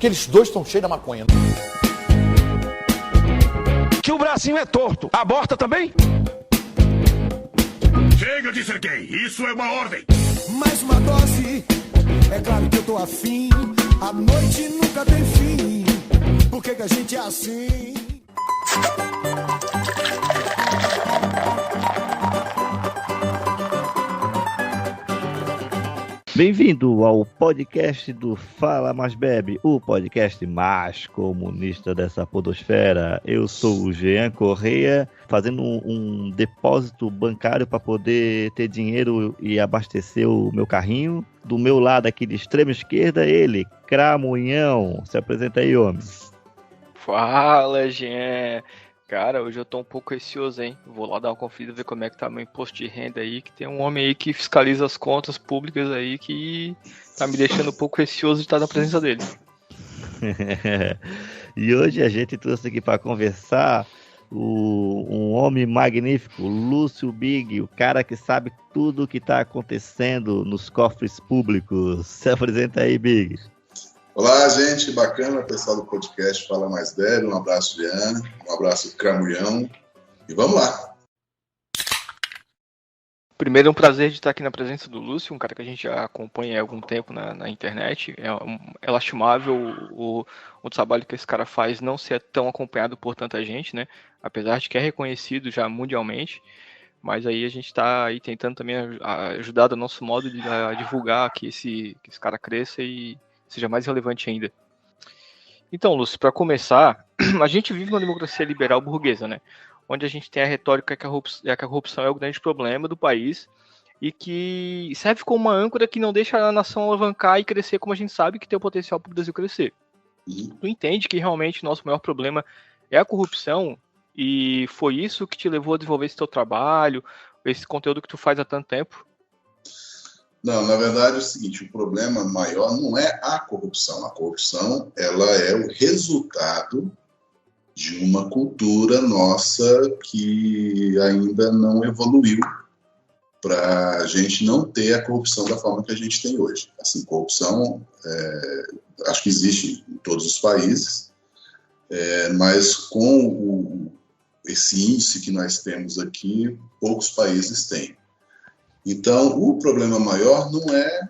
que eles dois estão cheios da maconha. Que o bracinho é torto. Aborta também? Chega de ser gay, isso é uma ordem. Mais uma dose, é claro que eu tô afim. A noite nunca tem fim. Por que a gente é assim? Bem-vindo ao podcast do Fala Mais Bebe, o podcast mais comunista dessa podosfera. Eu sou o Jean Correia, fazendo um depósito bancário para poder ter dinheiro e abastecer o meu carrinho. Do meu lado aqui de extrema esquerda, ele, Cramunhão. Se apresenta aí, homem. Fala, Jean. Cara, hoje eu tô um pouco receoso, hein? Vou lá dar uma conferida, ver como é que tá meu imposto de renda aí, que tem um homem aí que fiscaliza as contas públicas aí, que tá me deixando um pouco receoso de estar na presença dele. E hoje a gente trouxe aqui para conversar um homem magnífico, Lúcio Big, o cara que sabe tudo o que tá acontecendo nos cofres públicos. Se apresenta aí, Big. Olá, gente, bacana, pessoal do podcast Fala Mais Bebe, um abraço, Diana, um abraço, Cramulhão, e vamos lá. Primeiro, é um prazer de estar aqui na presença do Lúcio, um cara que a gente já acompanha há algum tempo na internet. É lastimável o trabalho que esse cara faz não ser tão acompanhado por tanta gente, né? Apesar de que é reconhecido já mundialmente, mas aí a gente está aí tentando também ajudar do nosso modo de divulgar que esse cara cresça e seja mais relevante ainda. Então, Lúcio, para começar, a gente vive uma democracia liberal burguesa, né? Onde a gente tem a retórica que a corrupção é o grande problema do país e que serve como uma âncora que não deixa a nação alavancar e crescer como a gente sabe que tem o potencial para o Brasil crescer. Tu entende que realmente o nosso maior problema é a corrupção e foi isso que te levou a desenvolver esse teu trabalho, esse conteúdo que tu faz há tanto tempo? Não, na verdade é o seguinte, o problema maior não é a corrupção. A corrupção, ela é o resultado de uma cultura nossa que ainda não evoluiu para a gente não ter a corrupção da forma que a gente tem hoje. Assim, corrupção, acho que existe em todos os países, mas com esse índice que nós temos aqui, poucos países têm. Então, o problema maior não é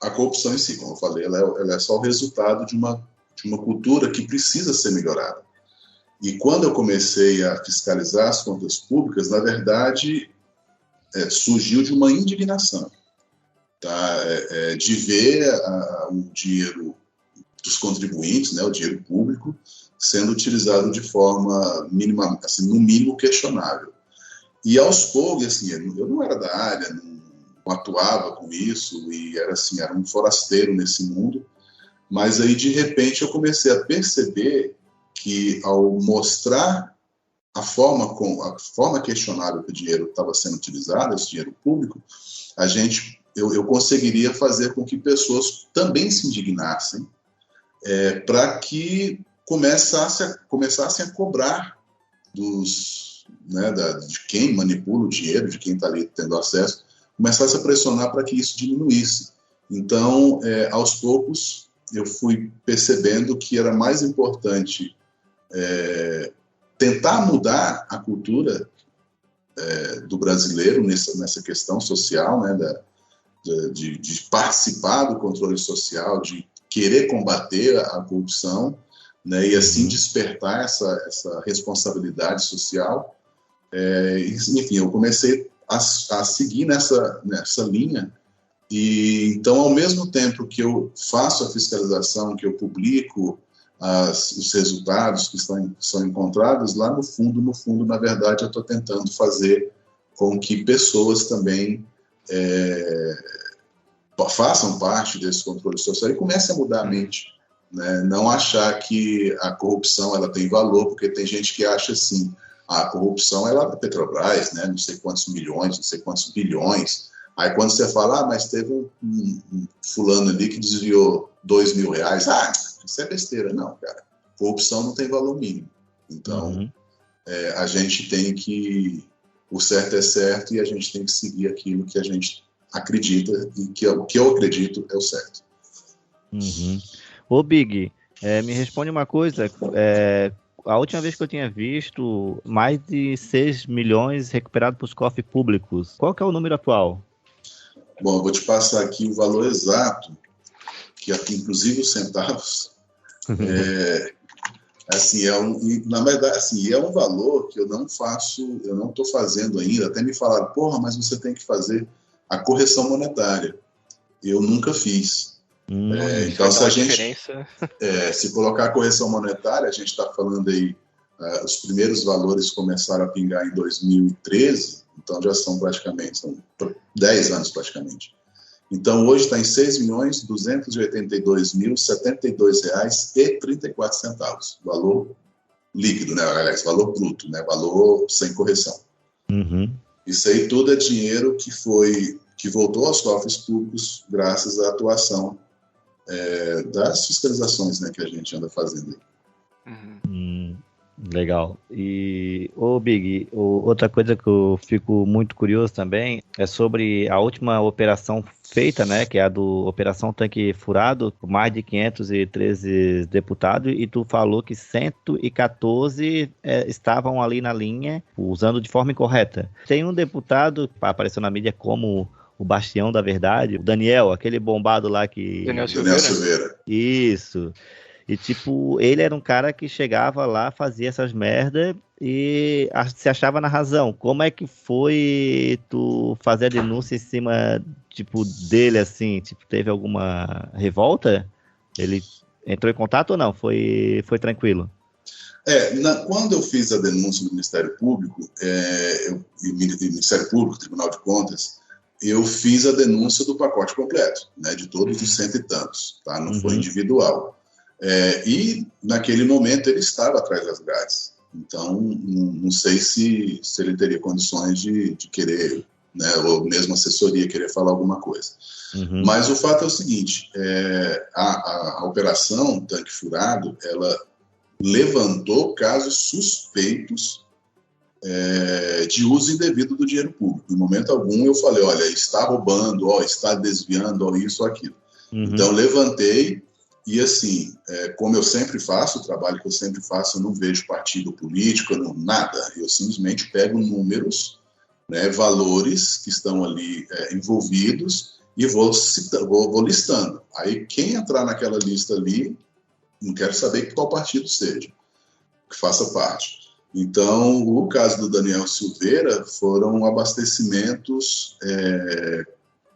a corrupção em si, como eu falei, ela é só o resultado de uma cultura que precisa ser melhorada. E quando eu comecei a fiscalizar as contas públicas, na verdade, surgiu de uma indignação, tá? De ver o dinheiro dos contribuintes, né, o dinheiro público, sendo utilizado de forma mínima, assim, no mínimo questionável. E aos poucos, assim, eu não era da área, não atuava com isso, e era um forasteiro nesse mundo, mas aí, de repente, eu comecei a perceber que, ao mostrar a forma questionável que o dinheiro estava sendo utilizado, esse dinheiro público, eu conseguiria fazer com que pessoas também se indignassem, para que começassem a cobrar de quem manipula o dinheiro, de quem está ali tendo acesso, começasse a pressionar para que isso diminuísse. Então, aos poucos, eu fui percebendo que era mais importante tentar mudar a cultura do brasileiro nessa questão social, né, de participar do controle social, de querer combater a corrupção, né, e assim despertar essa responsabilidade social. Enfim, eu comecei a seguir nessa linha, e então, ao mesmo tempo que eu faço a fiscalização, que eu publico os resultados que são encontrados, lá no fundo, na verdade, eu estou tentando fazer com que pessoas também façam parte desse controle social e comecem a mudar a mente, né? Não achar que a corrupção ela tem valor, porque tem gente que acha assim, a corrupção é lá da Petrobras, né? Não sei quantos milhões, não sei quantos bilhões. Aí quando você fala, mas teve um fulano ali que desviou R$2.000, isso é besteira. Não, cara, corrupção não tem valor mínimo. Então, a gente tem que, o certo é certo e a gente tem que seguir aquilo que a gente acredita e que o que eu acredito é o certo. Uhum. Ô, Big, me responde uma coisa. A última vez que eu tinha visto, mais de 6 milhões recuperados para os cofres públicos. Qual que é o número atual? Bom, eu vou te passar aqui o valor exato, que aqui, inclusive os centavos, assim, na verdade, assim, é um valor que eu não estou fazendo ainda. Até me falaram, porra, mas você tem que fazer a correção monetária. Eu nunca fiz. Então, se a gente se colocar a correção monetária, a gente está falando aí, os primeiros valores começaram a pingar em 2013, então já são 10 anos praticamente. Então, hoje está em R$ 6.282.072,34. Valor líquido, né? Aliás, valor bruto, né? Valor sem correção. Uhum. Isso aí tudo é dinheiro que voltou aos cofres públicos graças à atuação das fiscalizações, né, que a gente anda fazendo aí. Legal. E, Big, outra coisa que eu fico muito curioso também é sobre a última operação feita, né, que é a do Operação Tanque Furado, com mais de 513 deputados, e tu falou que 114 estavam ali na linha, usando de forma incorreta. Tem um deputado que apareceu na mídia como o bastião da verdade, o Daniel, aquele bombado lá que... Daniel Silveira. Isso. E, tipo, ele era um cara que chegava lá, fazia essas merdas e se achava na razão. Como é que foi tu fazer a denúncia em cima, tipo, dele, assim? Tipo, teve alguma revolta? Ele entrou em contato ou não? Foi tranquilo? Quando eu fiz a denúncia no Ministério Público, Ministério Público, Tribunal de Contas, eu fiz a denúncia do pacote completo, né, de todos os 100 e tantos, tá? Não foi individual. E naquele momento ele estava atrás das grades, então não sei se ele teria condições de querer, né, ou mesmo assessoria querer falar alguma coisa. Mas o fato é o seguinte, a operação Tanque Furado, ela levantou casos suspeitos de uso indevido do dinheiro público. Em momento algum eu falei, olha, está roubando, está desviando, isso ou aquilo. Então levantei. E assim, como eu sempre faço, o trabalho que eu sempre faço, eu não vejo partido político, nada. Eu simplesmente pego números, né, valores que estão ali envolvidos e vou listando. Aí quem entrar naquela lista ali, não quero saber qual partido seja, que faça parte. Então, o caso do Daniel Silveira foram abastecimentos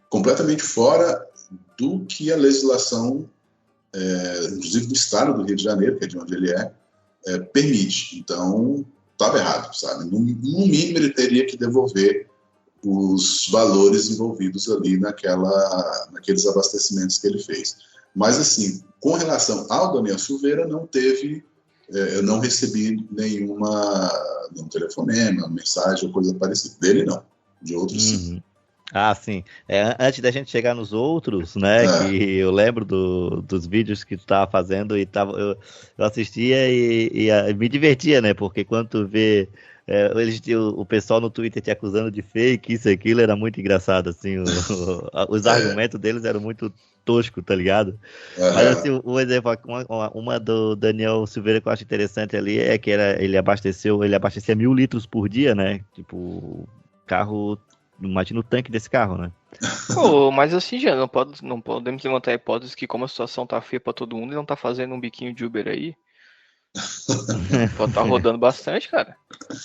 completamente fora do que a legislação inclusive do estado do Rio de Janeiro, que é de onde ele permite. Então, estava errado, sabe? No mínimo, ele teria que devolver os valores envolvidos ali naqueles abastecimentos que ele fez. Mas, assim, com relação ao Daniel Silveira, não teve, eu não recebi nenhum telefonema, mensagem ou coisa parecida. Dele, não. De outros, sim. Ah, sim. Antes da gente chegar nos outros, né, que eu lembro dos vídeos que tu tava fazendo e eu assistia e me divertia, né, porque quando tu vê o pessoal no Twitter te acusando de fake, isso e aquilo, era muito engraçado, assim, os argumentos deles eram muito toscos, tá ligado? Mas, assim, um exemplo, uma do Daniel Silveira que eu acho interessante ali é que ele abastecia 1.000 litros por dia, né, tipo, carro... Imagina o tanque desse carro, né? Mas assim, já não podemos levantar a hipótese que como a situação tá feia pra todo mundo, ele não tá fazendo um biquinho de Uber aí. Pode tá rodando bastante, cara.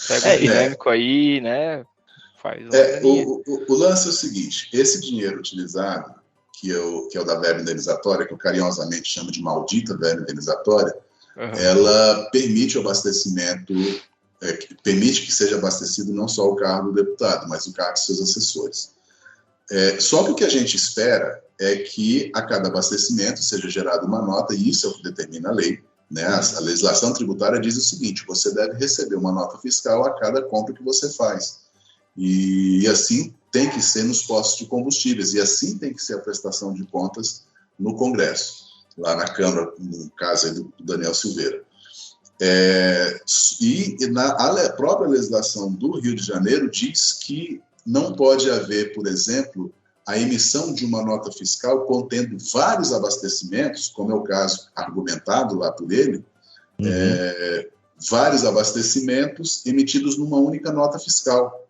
Pega um dinâmico aí, né? Faz o lance é o seguinte, esse dinheiro utilizado, que é o da verba indenizatória, que eu carinhosamente chamo de maldita verba indenizatória, ela permite o abastecimento... permite que seja abastecido não só o carro do deputado, mas o carro de seus assessores. Só que o que a gente espera é que a cada abastecimento seja gerada uma nota, e isso é o que determina a lei, né? A legislação tributária diz o seguinte, você deve receber uma nota fiscal a cada compra que você faz. E assim tem que ser nos postos de combustíveis, e assim tem que ser a prestação de contas no Congresso, lá na Câmara, no caso aí do Daniel Silveira. A própria legislação do Rio de Janeiro diz que não pode haver, por exemplo, a emissão de uma nota fiscal contendo vários abastecimentos, como é o caso argumentado lá por ele, vários abastecimentos emitidos numa única nota fiscal,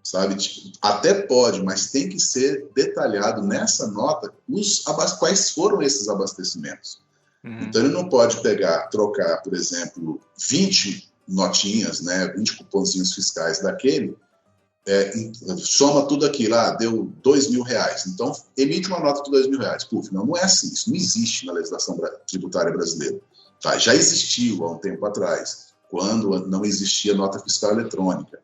sabe? Até pode, mas tem que ser detalhado nessa nota quais foram esses abastecimentos. Então ele não pode trocar, por exemplo, 20 notinhas, né, 20 cupomzinhos fiscais daquele, soma tudo aquilo, deu R$2.000, então emite uma nota de R$2.000. Puf, não é assim, isso não existe na legislação tributária brasileira. Tá, já existiu há um tempo atrás, quando não existia nota fiscal eletrônica.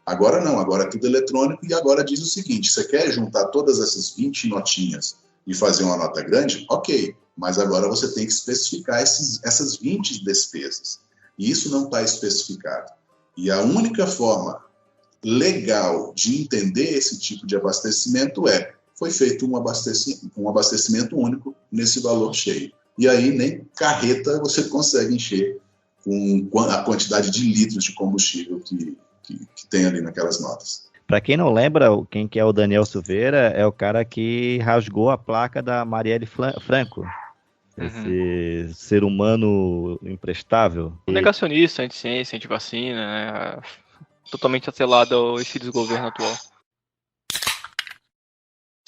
Agora não, agora é tudo eletrônico e agora diz o seguinte, você quer juntar todas essas 20 notinhas e fazer uma nota grande? Ok, mas agora você tem que especificar essas 20 despesas. E isso não está especificado. E a única forma legal de entender esse tipo de abastecimento foi feito um abastecimento único nesse valor cheio. E aí nem carreta você consegue encher com a quantidade de litros de combustível que tem ali naquelas notas. Para quem não lembra, quem que é o Daniel Silveira é o cara que rasgou a placa da Marielle Franco. Esse ser humano imprestável. Negacionista, anti-ciência, anti-vacina, né? Totalmente atrelado ao estilo de governo atual.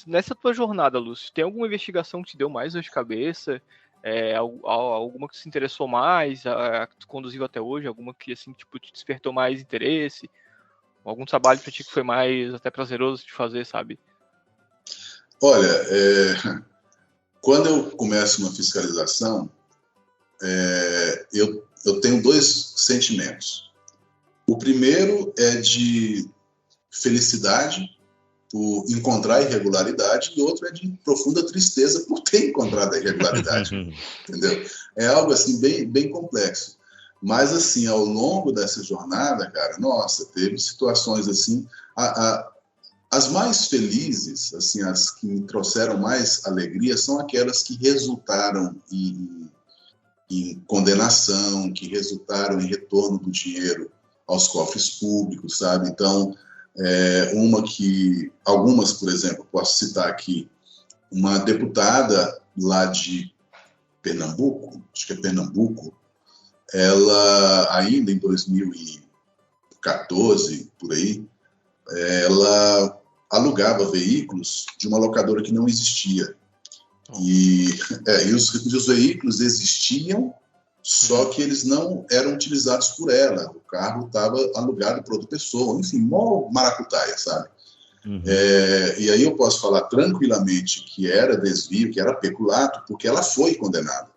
Nessa tua jornada, Lúcio, tem alguma investigação que te deu mais dor de cabeça? Alguma que se interessou mais, que te conduziu até hoje? Alguma que assim, tipo, te despertou mais interesse? Algum trabalho para ti que foi mais até prazeroso de fazer, sabe? Olha, quando eu começo uma fiscalização, eu tenho dois sentimentos. O primeiro é de felicidade por encontrar irregularidade e outro é de profunda tristeza por ter encontrado a irregularidade. Entendeu? É algo assim bem complexo. Mas assim, ao longo dessa jornada, cara, nossa, teve situações assim, as mais felizes, assim, as que me trouxeram mais alegria são aquelas que resultaram em condenação, que resultaram em retorno do dinheiro aos cofres públicos, sabe? Então, algumas, por exemplo, posso citar aqui, uma deputada lá de Pernambuco, acho que é Pernambuco, ela, ainda em 2014, por aí, ela alugava veículos de uma locadora que não existia. E os veículos existiam, só que eles não eram utilizados por ela. O carro estava alugado para outra pessoa. Enfim, mó maracutaia, sabe? E aí eu posso falar tranquilamente que era desvio, que era peculato, porque ela foi condenada,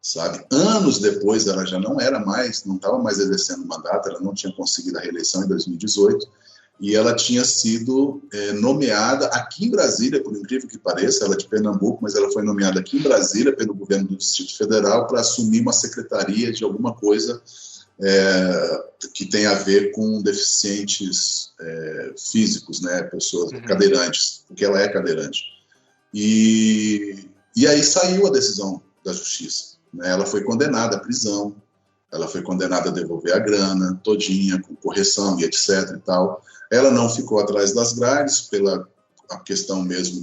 sabe? Anos depois ela já não estava mais exercendo mandato, ela não tinha conseguido a reeleição em 2018, e ela tinha sido nomeada aqui em Brasília, por incrível que pareça, ela é de Pernambuco, mas ela foi nomeada aqui em Brasília pelo governo do Distrito Federal para assumir uma secretaria de alguma coisa que tem a ver com deficientes físicos, né, pessoas cadeirantes, porque ela é cadeirante. E aí saiu a decisão da justiça, né? Ela foi condenada à prisão, ela foi condenada a devolver a grana todinha, com correção e etc. e tal. Ela não ficou atrás das grades pela a questão mesmo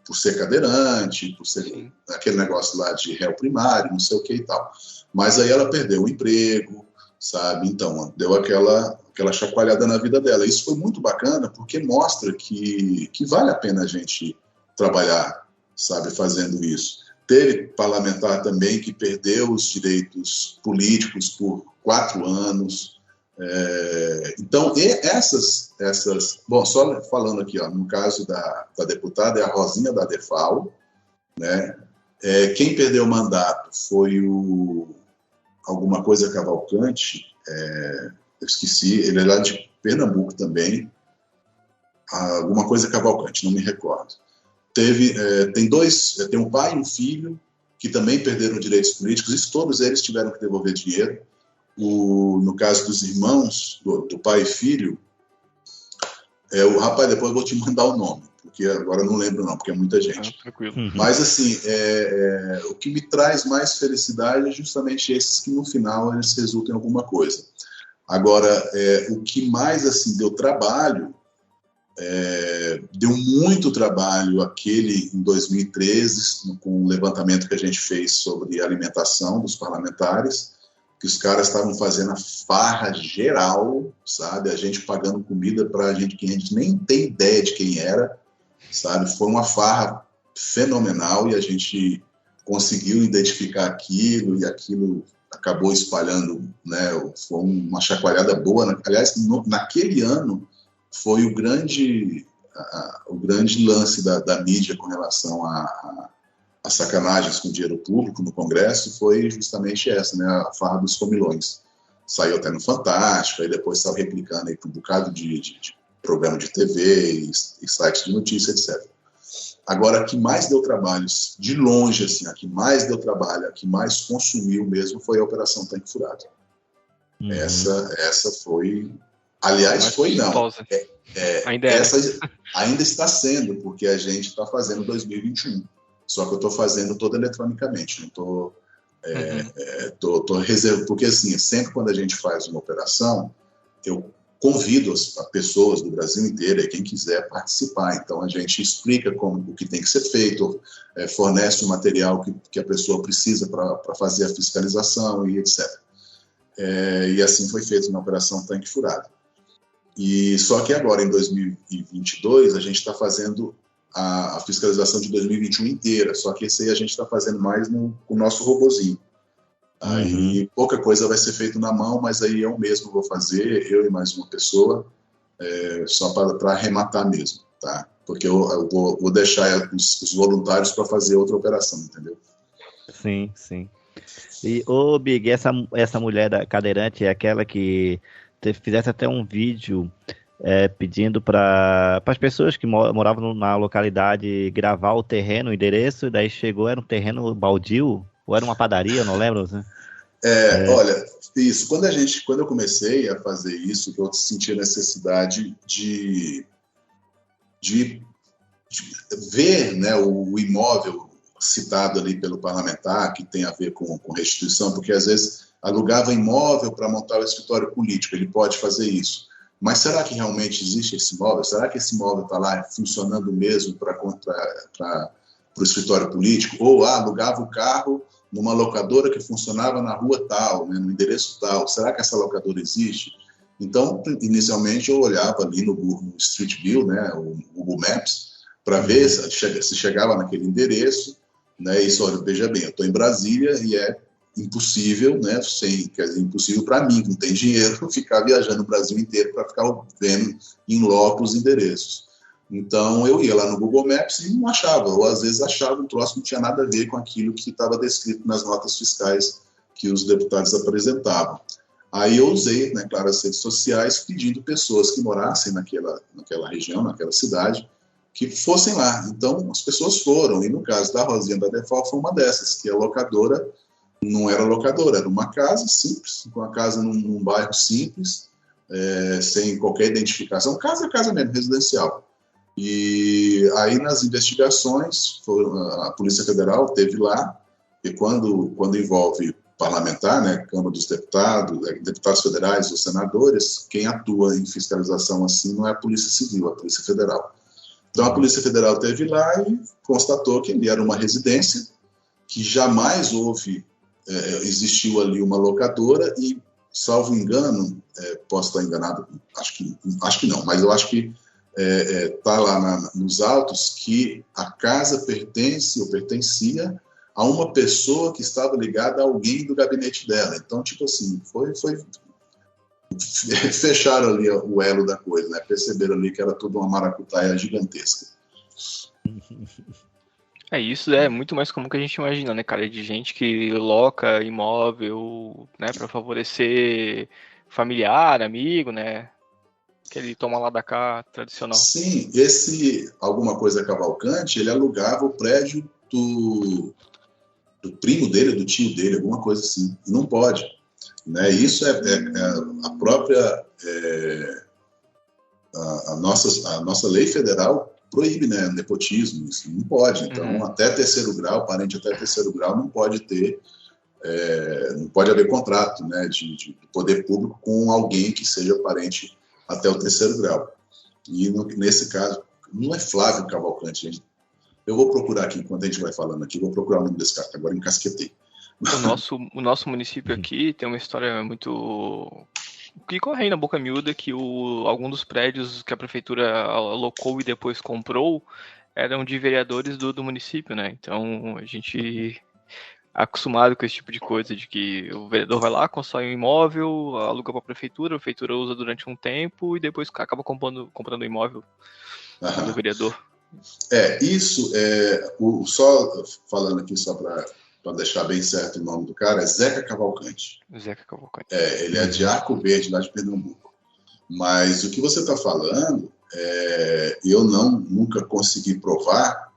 por ser cadeirante, por ser aquele negócio lá de réu primário, não sei o que e tal. Mas aí ela perdeu o emprego, sabe? Então, deu aquela chacoalhada na vida dela. Isso foi muito bacana, porque mostra que vale a pena a gente trabalhar, sabe, fazendo isso. Teve parlamentar também que perdeu os direitos políticos por 4 anos. Então, bom, só falando aqui, ó, no caso da deputada, é a Rosinha da Defal, né? Quem perdeu o mandato foi alguma coisa Cavalcante, eu esqueci, ele é lá de Pernambuco também, alguma coisa Cavalcante, não me recordo. Tem um pai e um filho que também perderam direitos políticos, e todos eles tiveram que devolver dinheiro. No caso dos irmãos, do pai e filho, o rapaz, depois eu vou te mandar o nome, porque agora eu não lembro não, porque é muita gente. Tranquilo. Mas assim, o que me traz mais felicidade é justamente esses que no final eles resultam em alguma coisa. Agora, o que mais assim deu trabalho Deu muito trabalho aquele em 2013, com o levantamento que a gente fez sobre a alimentação dos parlamentares, que os caras estavam fazendo a farra geral, sabe? A gente pagando comida para gente que a gente nem tem ideia de quem era, sabe? Foi uma farra fenomenal e a gente conseguiu identificar aquilo e aquilo acabou espalhando, né? Foi uma chacoalhada boa. Aliás, naquele ano foi o grande lance da mídia com relação a sacanagens com dinheiro público no Congresso, foi justamente essa, né? A farra dos comilões. Saiu até no Fantástico, aí depois estava replicando aí para um bocado de programa de TV e sites de notícia, etc. Agora, a que mais deu trabalho, de longe, assim, a que mais deu trabalho, a que mais consumiu mesmo, foi a Operação Tanque Furado. Essa foi... Aliás, mais foi não. Ainda está sendo, porque a gente está fazendo 2021. Só que eu estou fazendo toda eletronicamente. Não estou... tô reservando, porque assim, sempre quando a gente faz uma operação, eu convido as pessoas do Brasil inteiro, quem quiser participar. Então a gente explica o que tem que ser feito, fornece o material que a pessoa precisa para fazer a fiscalização e etc. E assim foi feito na Operação Tanque Furado. E só que agora, em 2022, a gente está fazendo a fiscalização de 2021 inteira, só que esse aí a gente está fazendo mais com o nosso robozinho. Aí pouca coisa vai ser feito na mão, mas aí eu mesmo vou fazer, eu e mais uma pessoa, só para arrematar mesmo, tá? Porque eu vou deixar os voluntários para fazer outra operação, entendeu? Sim, sim. E, Big, essa mulher da cadeirante é aquela que fizesse até um vídeo pedindo para as pessoas que moravam na localidade gravar o terreno, o endereço, e daí chegou, era um terreno baldio, ou era uma padaria, não lembro. Né? Olha, isso, quando eu comecei a fazer isso, eu senti a necessidade de ver, né, o imóvel citado ali pelo parlamentar, que tem a ver com restituição, porque às vezes alugava imóvel para montar o escritório político, ele pode fazer isso. Mas será que realmente existe esse imóvel? Será que esse imóvel está lá funcionando mesmo para o escritório político? Ou alugava o carro numa locadora que funcionava na rua tal, né, no endereço tal. Será que essa locadora existe? Então, inicialmente, eu olhava ali no Street View, né, o Google Maps, para ver se chegava naquele endereço. Né, e só, veja bem, eu estou em Brasília e é impossível, né, quer dizer, impossível para mim, que não tem dinheiro, ficar viajando o Brasil inteiro para ficar vendo em loco os endereços. Então, eu ia lá no Google Maps e não achava, ou às vezes achava um troço que não tinha nada a ver com aquilo que estava descrito nas notas fiscais que os deputados apresentavam. Aí eu usei, né, claro, as redes sociais, pedindo pessoas que morassem naquela região, naquela cidade, que fossem lá. Então, as pessoas foram, e no caso da Rosinha da Defal foi uma dessas, que a locadora não era locadora, era uma casa simples, uma casa num bairro simples, sem qualquer identificação, casa mesmo, residencial. E aí nas investigações, a Polícia Federal teve lá, e quando envolve parlamentar, né, Câmara dos Deputados, deputados federais ou senadores, quem atua em fiscalização assim não é a Polícia Civil, é a Polícia Federal. Então a Polícia Federal teve lá e constatou que ele era uma residência, que jamais existiu ali uma locadora e, salvo engano, posso estar enganado, acho que não, mas eu acho que está lá nos autos que a casa pertence ou pertencia a uma pessoa que estava ligada a alguém do gabinete dela. Então, tipo assim, fecharam ali o elo da coisa, né? Perceberam ali que era tudo uma maracutaia gigantesca. Isso é muito mais comum que a gente imagina, né, cara? De gente que loca imóvel, né, para favorecer familiar, amigo, né? Aquele toma lá da cá tradicional. Sim, esse Alguma Coisa Cavalcante, ele alugava o prédio do primo dele, do tio dele, alguma coisa assim. E não pode. Né? Isso a própria... a nossa lei federal proíbe, né, nepotismo, isso não pode. Então, até terceiro grau, parente até terceiro grau, não pode ter... não pode haver contrato, né, de poder público com alguém que seja parente até o terceiro grau. E nesse caso, não é Flávio Cavalcante, gente. Eu vou procurar aqui, enquanto a gente vai falando aqui, vou procurar o nome desse cara, que agora encasquetei. O nosso município aqui tem uma história muito... que corre aí na boca miúda, que algum dos prédios que a prefeitura alocou e depois comprou eram de vereadores do município, né? Então a gente é acostumado com esse tipo de coisa, de que o vereador vai lá, constrói um imóvel, aluga para a prefeitura usa durante um tempo e depois acaba comprando o imóvel do vereador. Isso só falando aqui, só para deixar bem certo o nome do cara, é Zeca Cavalcante. Zeca Cavalcante. Ele é de Arco Verde, lá de Pernambuco. Mas o que você está falando, eu nunca consegui provar,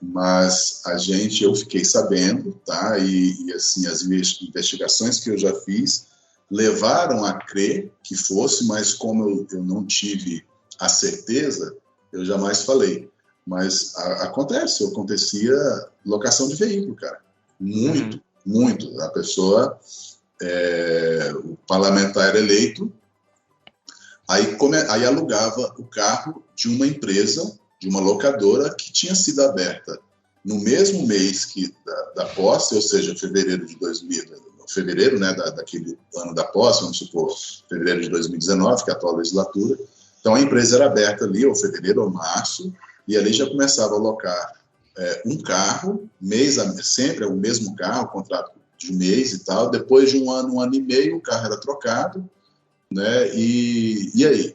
mas eu fiquei sabendo, tá? E assim, as investigações que eu já fiz levaram a crer que fosse, mas como eu não tive a certeza, eu jamais falei. Mas acontecia locação de veículo, cara. Muito. A pessoa, o parlamentar era eleito, aí alugava o carro de uma empresa, de uma locadora que tinha sido aberta no mesmo mês da posse, ou seja, fevereiro de 2000, fevereiro, né, daquele ano da posse, vamos supor, fevereiro de 2019, que é a atual legislatura. Então a empresa era aberta ali, ou fevereiro ou março, e ali já começava a alocar um carro, sempre é o mesmo carro, contrato de mês e tal. Depois de um ano e meio, o carro era trocado, né? E aí?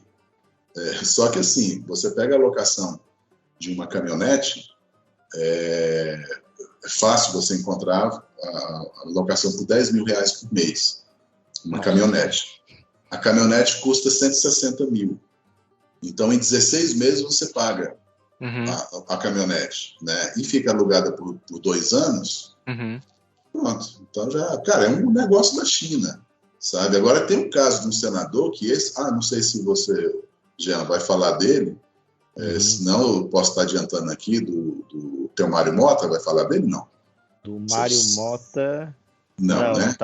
Só que assim, você pega a locação de uma caminhonete, é fácil você encontrar a locação por R$10 mil por mês, uma caminhonete. A caminhonete custa R$160 mil. Então, em 16 meses, você paga a caminhonete, né? E fica alugada por 2 anos. Pronto. Então, cara, é um negócio da China, sabe? Agora, tem um caso de um senador que não sei se você, Jean, vai falar dele, senão eu posso estar adiantando aqui, do Teomário Mota, vai falar dele? Não. Do Mário Mota... Não, né?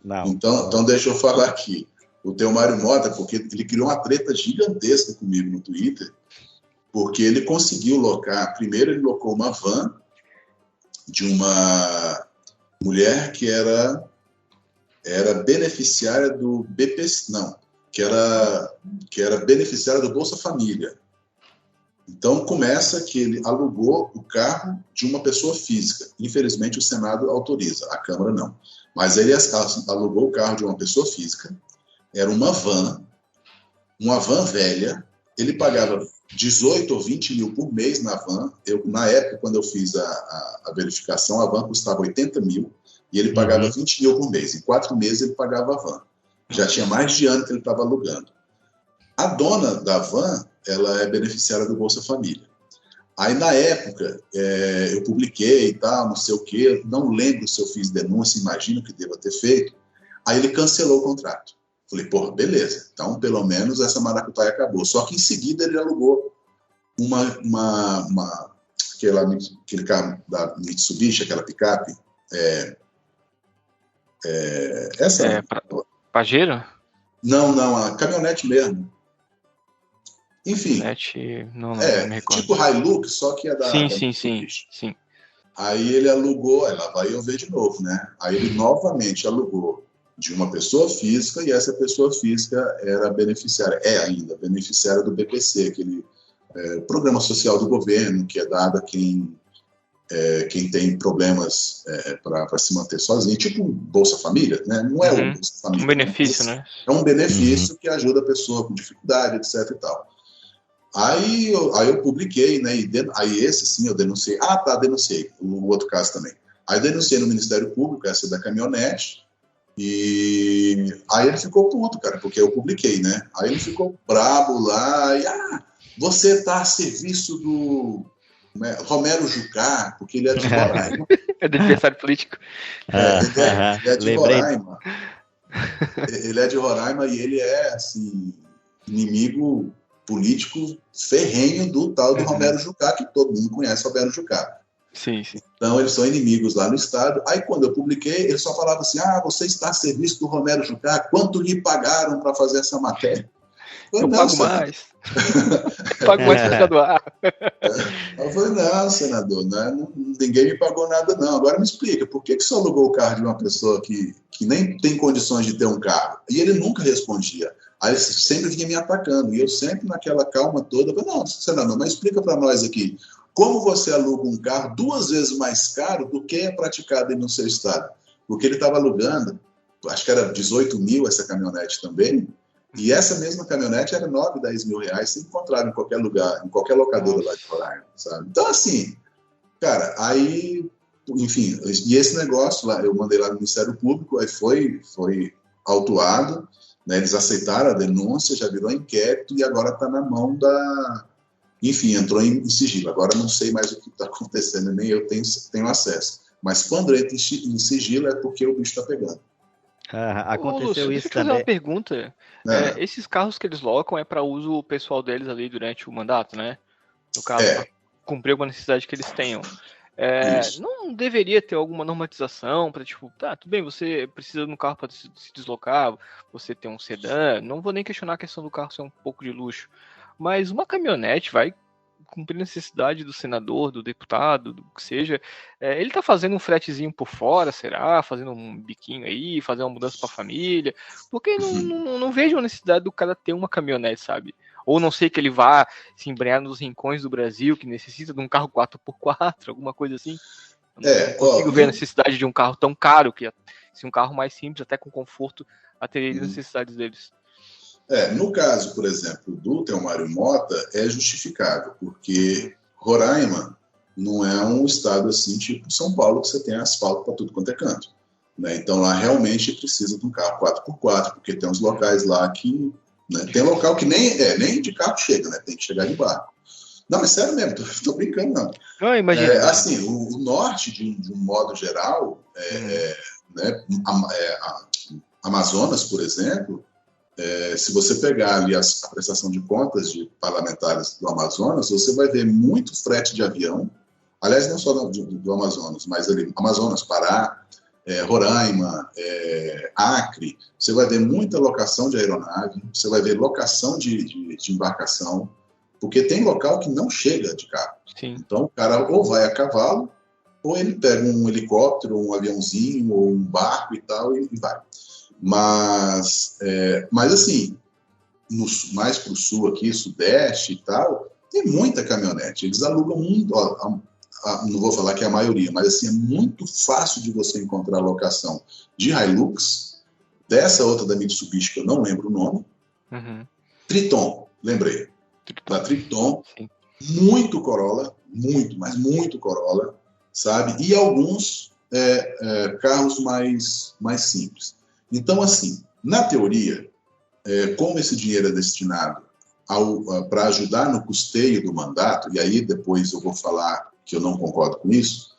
Não. Então, deixa eu falar aqui. O Teomário Mota, porque ele criou uma treta gigantesca comigo no Twitter, porque ele conseguiu primeiro ele locou uma van de uma mulher que era beneficiária do BPC, que era beneficiária do Bolsa Família. Então começa que ele alugou o carro de uma pessoa física. Infelizmente o Senado autoriza, a Câmara não. Mas ele alugou o carro de uma pessoa física. Era uma van velha, ele pagava 18 ou 20 mil por mês na van. Na época, quando eu fiz a verificação, a van custava 80 mil e ele pagava 20 mil por mês. Em 4 meses ele pagava a van. Já tinha mais de ano que ele estava alugando. A dona da van, ela é beneficiária do Bolsa Família. Aí, na época, eu publiquei e tal, não sei o quê, não lembro se eu fiz denúncia, imagino que deva ter feito. Aí ele cancelou o contrato. Falei, porra, beleza. Então, pelo menos essa maracutaia acabou. Só que em seguida ele alugou aquele carro da Mitsubishi, aquela picape. Pajero? Não, a caminhonete mesmo. Enfim. Não me recordo. Tipo Hilux, só que é da Mitsubishi. Sim. Aí ele alugou, lá vai eu ver de novo, né? Aí ele novamente alugou de uma pessoa física, e essa pessoa física era beneficiária, ainda beneficiária do BPC, aquele programa social do governo que é dado a quem tem problemas para se manter sozinho, tipo Bolsa Família, né? Não é o Bolsa Família. Um benefício, né? É um benefício que ajuda a pessoa com dificuldade, etc e tal. Aí eu publiquei, né? Aí esse sim eu denunciei. Denunciei. O outro caso também. Aí denunciei no Ministério Público, essa da caminhonete. E aí ele ficou puto, cara, porque eu publiquei, né? Aí ele ficou brabo lá. E, você tá a serviço do Romero Jucá, porque ele é de Roraima. É do adversário político. Ele é de Roraima. Ele é de Roraima e ele é, assim, inimigo político ferrenho do tal do Romero Jucá, que todo mundo conhece Romero Jucá. Sim. Então, eles são inimigos lá no estado. Aí, quando eu publiquei, ele só falava assim, você está a serviço do Romero Jucá, quanto lhe pagaram para fazer essa matéria? Eu pago mais. Eu pago mais para doar. Eu falei, não, senador, ninguém me pagou nada, não. Agora me explica, por que você alugou o carro de uma pessoa que nem tem condições de ter um carro? E ele nunca respondia. Aí ele sempre vinha me atacando. E eu sempre, naquela calma toda, eu falei, não, senador, mas explica para nós aqui, como você aluga um carro 2 vezes mais caro do que é praticado no seu estado? Porque ele estava alugando, acho que era 18 mil essa caminhonete também, e essa mesma caminhonete era 9, 10 mil reais, se encontrava em qualquer lugar, em qualquer locadora lá de Roraima, sabe? Então, assim, cara, aí, enfim, e esse negócio lá, eu mandei lá no Ministério Público, aí foi autuado, né, eles aceitaram a denúncia, já virou inquérito, e agora está na mão da... Enfim, entrou em sigilo. Agora não sei mais o que está acontecendo, nem eu tenho acesso. Mas quando entra em sigilo é porque o bicho está pegando. Aconteceu Lúcio, isso deixa eu também. fazer uma pergunta. Esses carros que eles locam é para uso pessoal deles ali durante o mandato, né? No caso, para cumprir alguma necessidade que eles tenham. Não deveria ter alguma normatização para, tipo, tá, tudo bem, você precisa de um carro para se deslocar, você tem um sedã, não vou nem questionar a questão do carro ser um pouco de luxo, mas uma caminhonete vai cumprir a necessidade do senador, do deputado, do que seja. Ele tá fazendo um fretezinho por fora, será? Fazendo um biquinho aí, fazer uma mudança para a família? Porque não vejo a necessidade do cara ter uma caminhonete, sabe? Ou não sei que ele vá se embrenhar nos rincões do Brasil, que necessita de um carro 4x4, alguma coisa assim. Não consigo ver a necessidade de um carro tão caro, que se um carro mais simples, até com conforto, atenderia as necessidades deles. No caso, por exemplo, do Theomário Mota, é justificável, porque Roraima não é um estado assim, tipo São Paulo, que você tem asfalto para tudo quanto é canto. Né? Então lá realmente precisa de um carro 4x4, porque tem uns locais lá que... Né, tem local que nem de carro chega, né? Tem que chegar de barco. Não, mas sério mesmo, tô brincando, não. Não, imagina. Assim, o norte, de um modo geral, né, Amazonas, por exemplo, se você pegar ali a prestação de contas de parlamentares do Amazonas, você vai ver muito frete de avião, aliás, não só do Amazonas, mas ali, Amazonas, Pará, Roraima, Acre, você vai ver muita locação de aeronave, você vai ver locação de embarcação, porque tem local que não chega de carro. Sim. Então o cara ou vai a cavalo, ou ele pega um helicóptero, um aviãozinho, ou um barco e tal, e vai. Mas assim, mais para o sul aqui, sudeste e tal, tem muita caminhonete. Eles alugam muito, não vou falar que é a maioria, mas assim, é muito fácil de você encontrar locação de Hilux, dessa outra da Mitsubishi, que eu não lembro o nome, Triton, lembrei. Da Triton, muito Corolla, muito, mas muito Corolla, sabe? E alguns carros mais simples. Então, assim, na teoria, como esse dinheiro é destinado para ajudar no custeio do mandato, e aí depois eu vou falar que eu não concordo com isso,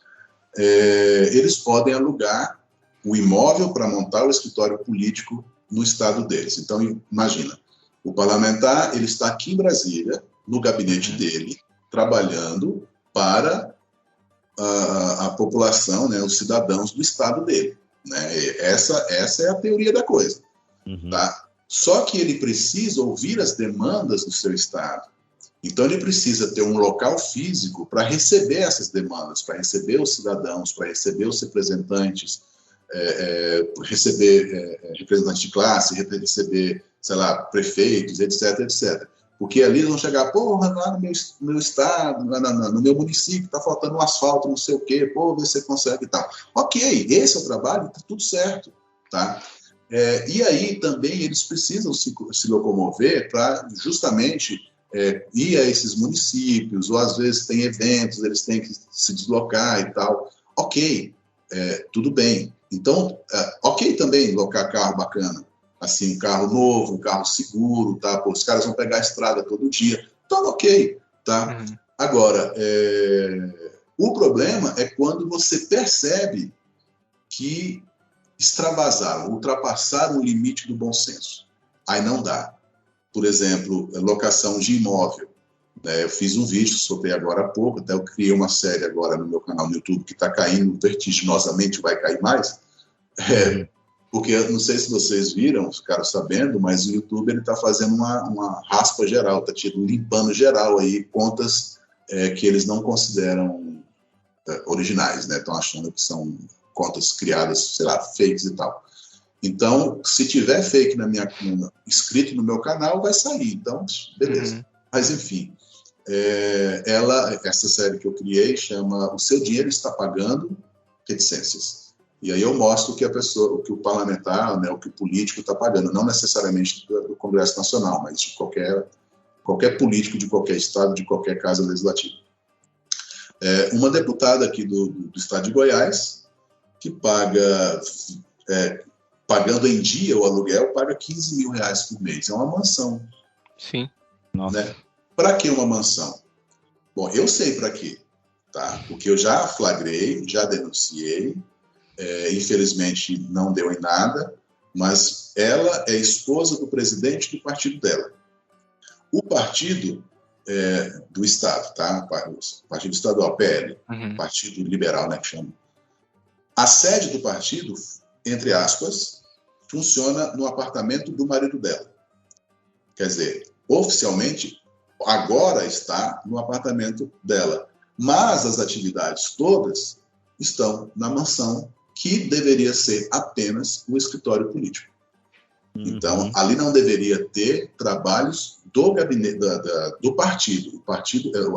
eles podem alugar o imóvel para montar o escritório político no estado deles. Então, imagina, o parlamentar ele está aqui em Brasília, no gabinete dele, trabalhando para a população, né, os cidadãos do estado dele. Né? Essa é a teoria da coisa. Tá? Só que ele precisa ouvir as demandas do seu estado. Então ele precisa ter um local físico para receber essas demandas, para receber os cidadãos, para receber os representantes, receber representantes de classe, receber, sei lá, prefeitos, etc, etc. Porque ali eles vão chegar, porra, lá no meu estado, no meu município, está faltando um asfalto, não sei o quê, pô, vê se você consegue e tal. Ok, esse é o trabalho, está tudo certo. Tá? E aí também eles precisam se locomover para justamente ir a esses municípios, ou às vezes tem eventos, eles têm que se deslocar e tal. Ok, tudo bem. Então, ok também locar carro bacana. Assim, um carro novo, um carro seguro, tá? Pô, os caras vão pegar a estrada todo dia. Então, ok, tá? Agora, o problema é quando você percebe que extravasaram, ultrapassaram o limite do bom senso. Aí não dá. Por exemplo, locação de imóvel. Eu fiz um vídeo, soltei agora há pouco, até eu criei uma série agora no meu canal no YouTube que está caindo vertiginosamente, vai cair mais. Porque eu não sei se vocês viram, ficaram sabendo, mas o YouTube ele está fazendo uma raspa geral, está limpando geral aí contas que eles não consideram originais, né? Estão achando que são contas criadas, sei lá, fakes e tal. Então, se tiver fake escrito no meu canal, vai sair. Então, beleza. Uhum. Mas, enfim, essa série que eu criei chama O Seu Dinheiro Está Pagando Reticências. E aí eu mostro que o que o parlamentar, né, o que o político está pagando, não necessariamente do Congresso Nacional, mas de qualquer político de qualquer estado, de qualquer casa legislativa. Uma deputada aqui do estado de Goiás, que pagando em dia o aluguel, paga R$15 mil por mês. É uma mansão. Sim. Né? Para que uma mansão? Bom, eu sei para quê, tá? Porque eu já flagrei, já denunciei, infelizmente não deu em nada, mas ela é esposa do presidente do partido dela. O partido do Estado, tá? O partido estadual, PL, Partido Liberal, né, que chama. A sede do partido, entre aspas, funciona no apartamento do marido dela. Quer dizer, oficialmente, agora está no apartamento dela. Mas as atividades todas estão na mansão, que deveria ser apenas o escritório político. Então, ali não deveria ter trabalhos do gabinete do partido.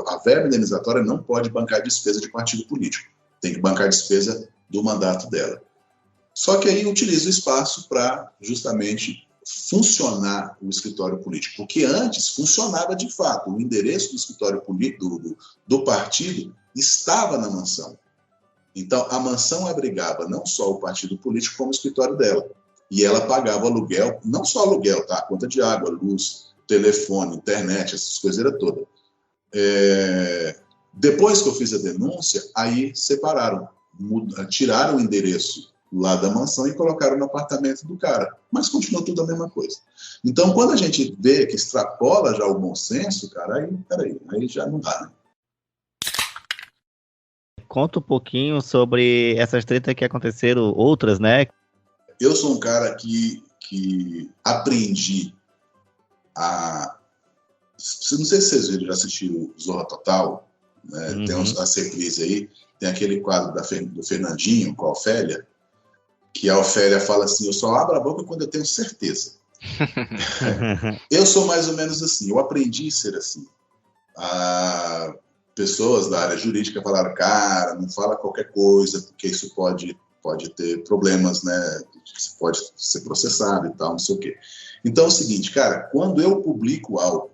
A verba indenizatória não pode bancar despesa de partido político. Tem que bancar despesa do mandato dela. Só que aí utiliza o espaço para justamente funcionar o escritório político. Porque antes funcionava de fato. O endereço do escritório político do partido estava na mansão. Então, a mansão abrigava não só o partido político, como o escritório dela. E ela pagava aluguel, não só aluguel, tá? Conta de água, luz, telefone, internet, essas coisas todas. Depois que eu fiz a denúncia, aí separaram, tiraram o endereço lá da mansão e colocaram no apartamento do cara. Mas continua tudo a mesma coisa. Então, quando a gente vê que extrapola já o bom senso, cara, aí já não dá, né? Conta um pouquinho sobre essas tretas que aconteceram, outras, né? Eu sou um cara que aprendi a... Não sei se vocês viram, já assistiram Zorra Total, né? Tem as reprises aí, tem aquele quadro do Fernandinho com a Ofélia, que a Ofélia fala assim, eu só abro a boca quando eu tenho certeza. Eu sou mais ou menos assim, eu aprendi a ser assim. Pessoas da área jurídica falaram, cara, não fala qualquer coisa, porque isso pode ter problemas, né? Você pode ser processado e tal, não sei o quê. Então é o seguinte, cara, quando eu publico algo,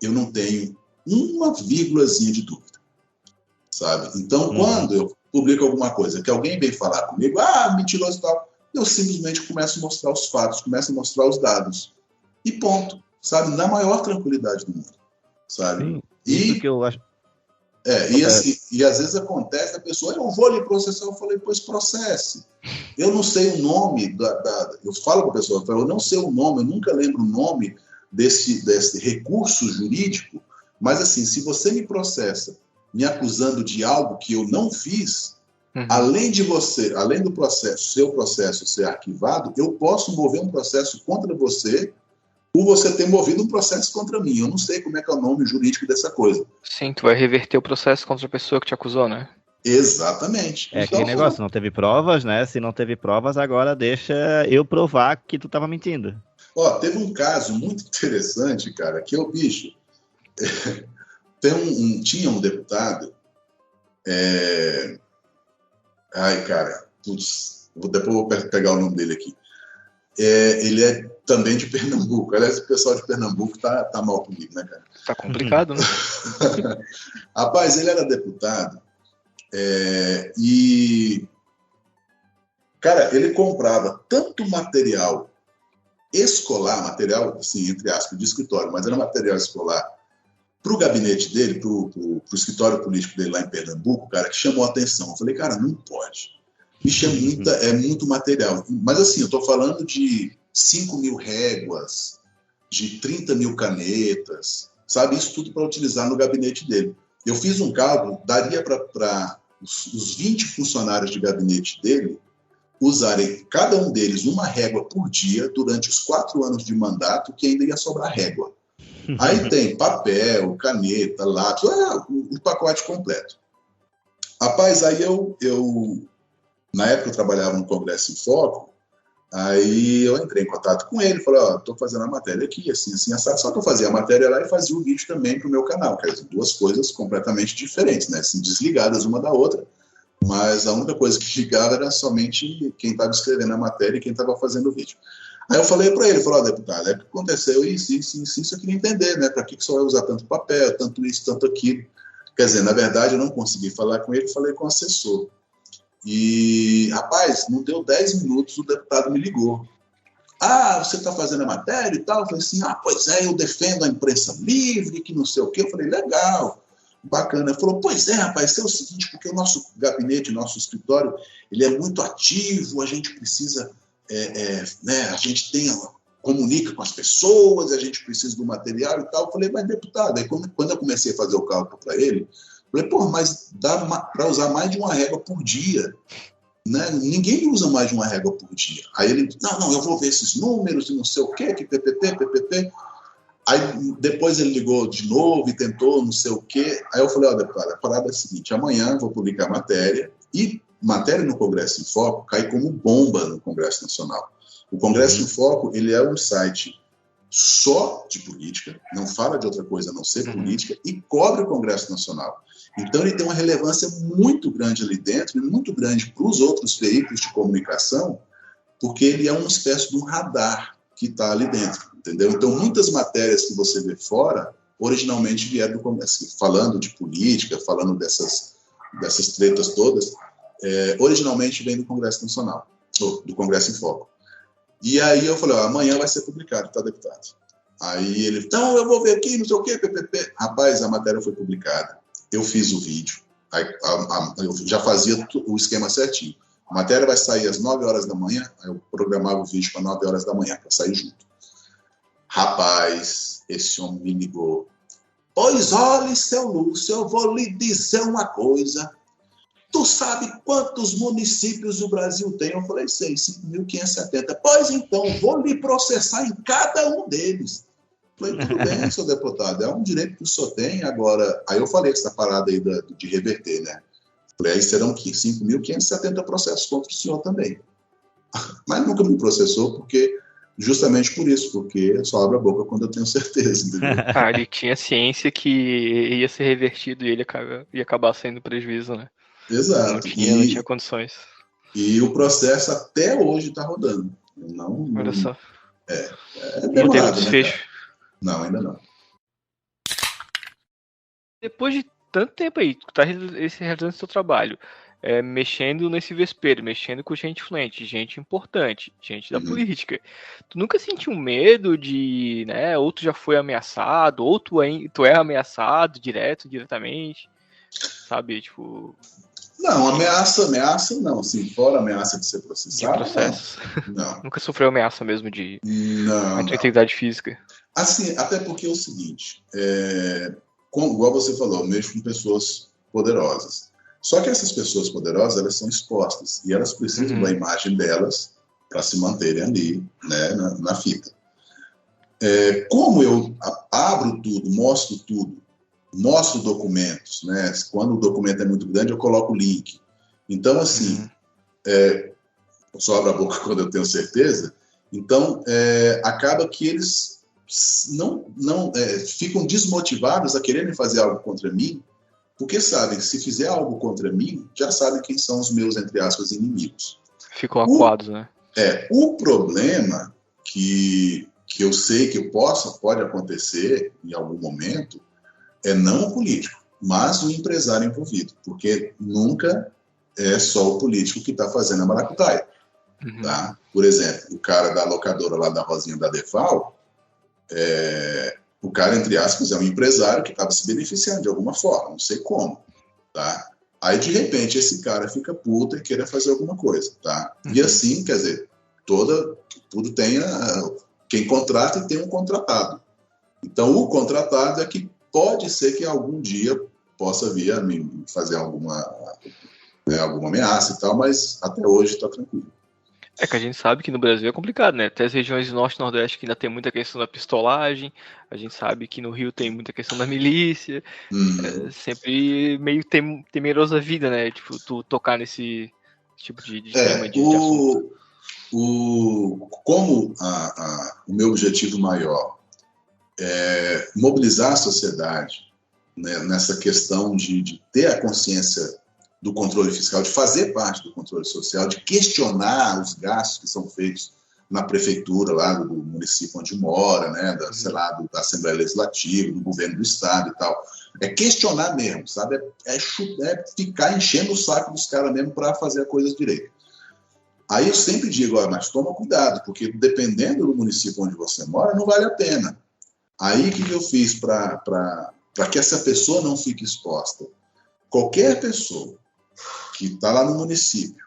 eu não tenho uma vírgulazinha de dúvida, sabe? Então, quando eu publico alguma coisa que alguém vem falar comigo, mentiroso e tal, eu simplesmente começo a mostrar os fatos, começo a mostrar os dados. E ponto, sabe? Na maior tranquilidade do mundo, sabe? Sim, isso que eu acho... E às vezes acontece, a pessoa, eu vou lhe processar, eu falei, pois processe. Eu não sei o nome, eu falo com a pessoa, eu não sei o nome, eu nunca lembro o nome desse recurso jurídico, mas assim, se você me processa, me acusando de algo que eu não fiz, além do processo, seu processo ser arquivado, eu posso mover um processo contra você, por você ter movido um processo contra mim. Eu não sei como é que é o nome jurídico dessa coisa. Sim, tu vai reverter o processo contra a pessoa que te acusou, né? Exatamente. É aquele negócio, não teve provas, né? Se não teve provas, agora deixa eu provar que tu tava mentindo. Teve um caso muito interessante, cara, que tinha um deputado, depois eu vou pegar o nome dele aqui. Ele é também de Pernambuco. Aliás, o pessoal de Pernambuco tá mal comigo, né, cara? Tá complicado, né? Rapaz, ele era deputado e, cara, ele comprava tanto material escolar, material, assim, entre aspas, de escritório, mas era material escolar, para o gabinete dele, para o escritório político dele lá em Pernambuco, cara, que chamou a atenção. Eu falei, cara, não pode. Bicho, é muito material. Mas assim, eu estou falando de 5 mil réguas, de 30 mil canetas, sabe? Isso tudo para utilizar no gabinete dele. Eu fiz um cálculo, daria para os 20 funcionários de gabinete dele usarem, cada um deles, uma régua por dia durante os 4 anos de mandato, que ainda ia sobrar régua. Aí tem papel, caneta, lápis, o pacote completo. Rapaz, aí na época eu trabalhava no Congresso em Foco, aí eu entrei em contato com ele, falei, ó, tô fazendo a matéria aqui, assim, assado, só que eu fazia a matéria lá e fazia o vídeo também pro meu canal, quer dizer, 2 coisas completamente diferentes, né, assim, desligadas uma da outra, mas a única coisa que ligava era somente quem estava escrevendo a matéria e quem estava fazendo o vídeo. Aí eu falei para ele, ó, deputado, é que aconteceu isso, eu queria entender, né, para que só vai usar tanto papel, tanto isso, tanto aquilo. Quer dizer, na verdade, eu não consegui falar com ele, falei com o assessor. E, rapaz, não deu 10 minutos, o deputado me ligou. Ah, você está fazendo a matéria e tal? Eu falei assim, pois é, eu defendo a imprensa livre, que não sei o quê. Eu falei, legal, bacana. Ele falou, pois é, rapaz, é o seguinte, porque o nosso gabinete, o nosso escritório, ele é muito ativo, a gente precisa, né, a gente comunica com as pessoas, a gente precisa do material e tal. Eu falei, mas deputado, aí quando eu comecei a fazer o cálculo para ele, eu falei, pô, mas dá para usar mais de uma régua por dia, né? Ninguém usa mais de uma régua por dia. Aí ele, não, eu vou ver esses números e não sei o quê, que PPP. Aí depois ele ligou de novo e tentou não sei o quê. Aí eu falei, ó, deputado, a parada é a seguinte, amanhã eu vou publicar matéria, e matéria no Congresso em Foco cai como bomba no Congresso Nacional. O Congresso em Foco, ele é um site só de política, não fala de outra coisa a não ser política, e cobre o Congresso Nacional. Então ele tem uma relevância muito grande ali dentro, e muito grande para os outros veículos de comunicação, porque ele é uma espécie de um radar que está ali dentro, entendeu? Então muitas matérias que você vê fora, originalmente vieram do Congresso, falando de política, falando dessas tretas todas, originalmente vem do Congresso Nacional, ou do Congresso em Foco. E aí eu falei, amanhã vai ser publicado, tá, deputado? Aí ele, então eu vou ver aqui, não sei o quê, PPP. Rapaz, a matéria foi publicada. Eu fiz o vídeo. Aí, eu já fazia o esquema certinho. A matéria vai sair às 9 horas da manhã, aí eu programava o vídeo para 9 horas da manhã, para sair junto. Rapaz, esse homem me ligou. Pois olha, seu Lúcio, eu vou lhe dizer uma coisa. Tu sabe quantos municípios o Brasil tem? Eu falei, sei, 5.570. Pois então, vou lhe processar em cada um deles. Eu falei, tudo bem, seu deputado, é um direito que o senhor tem. Agora, aí eu falei essa parada aí de reverter, né? Eu falei, aí serão 5.570 processos contra o senhor também. Mas nunca me processou, porque justamente por isso, porque eu só abro a boca quando eu tenho certeza, entendeu? Ele tinha ciência que ia ser revertido e ele ia acabar sendo prejuízo, né? Exato. Não tinha condições. E o processo até hoje está rodando. Olha só. É demorado, não teve né, desfecho. cara? Não, ainda não. Depois de tanto tempo aí, tu tá realizando seu trabalho, mexendo nesse vespeiro, mexendo com gente influente, gente importante, gente da política. Tu nunca sentiu medo de, né, ou tu já foi ameaçado, ou tu é ameaçado diretamente, sabe, tipo... Não, ameaça não, assim, fora ameaça de ser processado. De processo. Não. Nunca sofreu ameaça mesmo de não. integridade física. Assim, até porque é o seguinte, igual você falou, eu mexo com pessoas poderosas. Só que essas pessoas poderosas, elas são expostas, e elas precisam da imagem delas para se manterem ali, né, na fita. Como eu abro tudo, mostro documentos, né? Quando o documento é muito grande, eu coloco o link. Então, assim, eu só abro a boca quando eu tenho certeza. Então, acaba que eles não ficam desmotivados a quererem fazer algo contra mim, porque sabem que se fizer algo contra mim, já sabem quem são os meus, entre aspas, inimigos. Ficam acuados, né? O problema que eu sei que pode acontecer em algum momento não o político, mas o empresário envolvido, porque nunca é só o político que está fazendo a maracutaia. Tá? Por exemplo, o cara da locadora lá da Rosinha da Defal, o cara, entre aspas, é um empresário que estava se beneficiando de alguma forma, não sei como. Tá? Aí, de repente, esse cara fica puto e quer fazer alguma coisa. Tá? E assim, quer dizer, tudo tem quem contrata e tem um contratado. Então, o contratado é que pode ser que algum dia possa vir a me fazer alguma ameaça e tal, mas até hoje está tranquilo. É que a gente sabe que no Brasil é complicado, né? Até as regiões do Norte e Nordeste que ainda tem muita questão da pistolagem, a gente sabe que no Rio tem muita questão da milícia, sempre meio temeroso a vida, né? Tipo, tu tocar nesse tipo de tema de assunto. Como o meu objetivo maior é mobilizar a sociedade, né, nessa questão de ter a consciência do controle fiscal, de fazer parte do controle social, de questionar os gastos que são feitos na prefeitura lá do município onde mora, né, da Assembleia Legislativa, do governo do estado e tal. É questionar mesmo, sabe? É ficar enchendo o saco dos caras mesmo para fazer a coisa direito. Aí eu sempre digo, mas toma cuidado, porque dependendo do município onde você mora, não vale a pena. Aí o que eu fiz para que essa pessoa não fique exposta? Qualquer pessoa que está lá no município,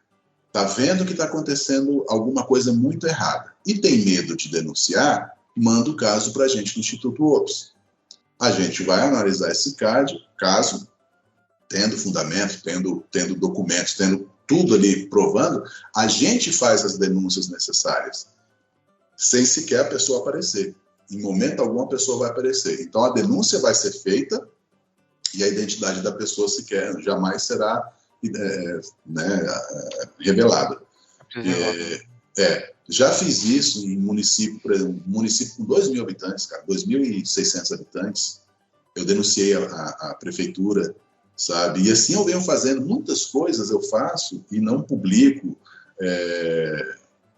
está vendo que está acontecendo alguma coisa muito errada e tem medo de denunciar, manda o caso para a gente no Instituto OPS. A gente vai analisar esse caso, tendo fundamento, tendo documentos, tendo tudo ali provando, a gente faz as denúncias necessárias, sem sequer a pessoa aparecer. Em momento algum a pessoa vai aparecer. Então a denúncia vai ser feita e a identidade da pessoa sequer jamais será revelada. Já fiz isso em município, por exemplo, um município com 2.000 habitantes, cara, 2.600 habitantes. Eu denunciei a prefeitura, sabe? E assim eu venho fazendo muitas coisas, eu faço e não publico,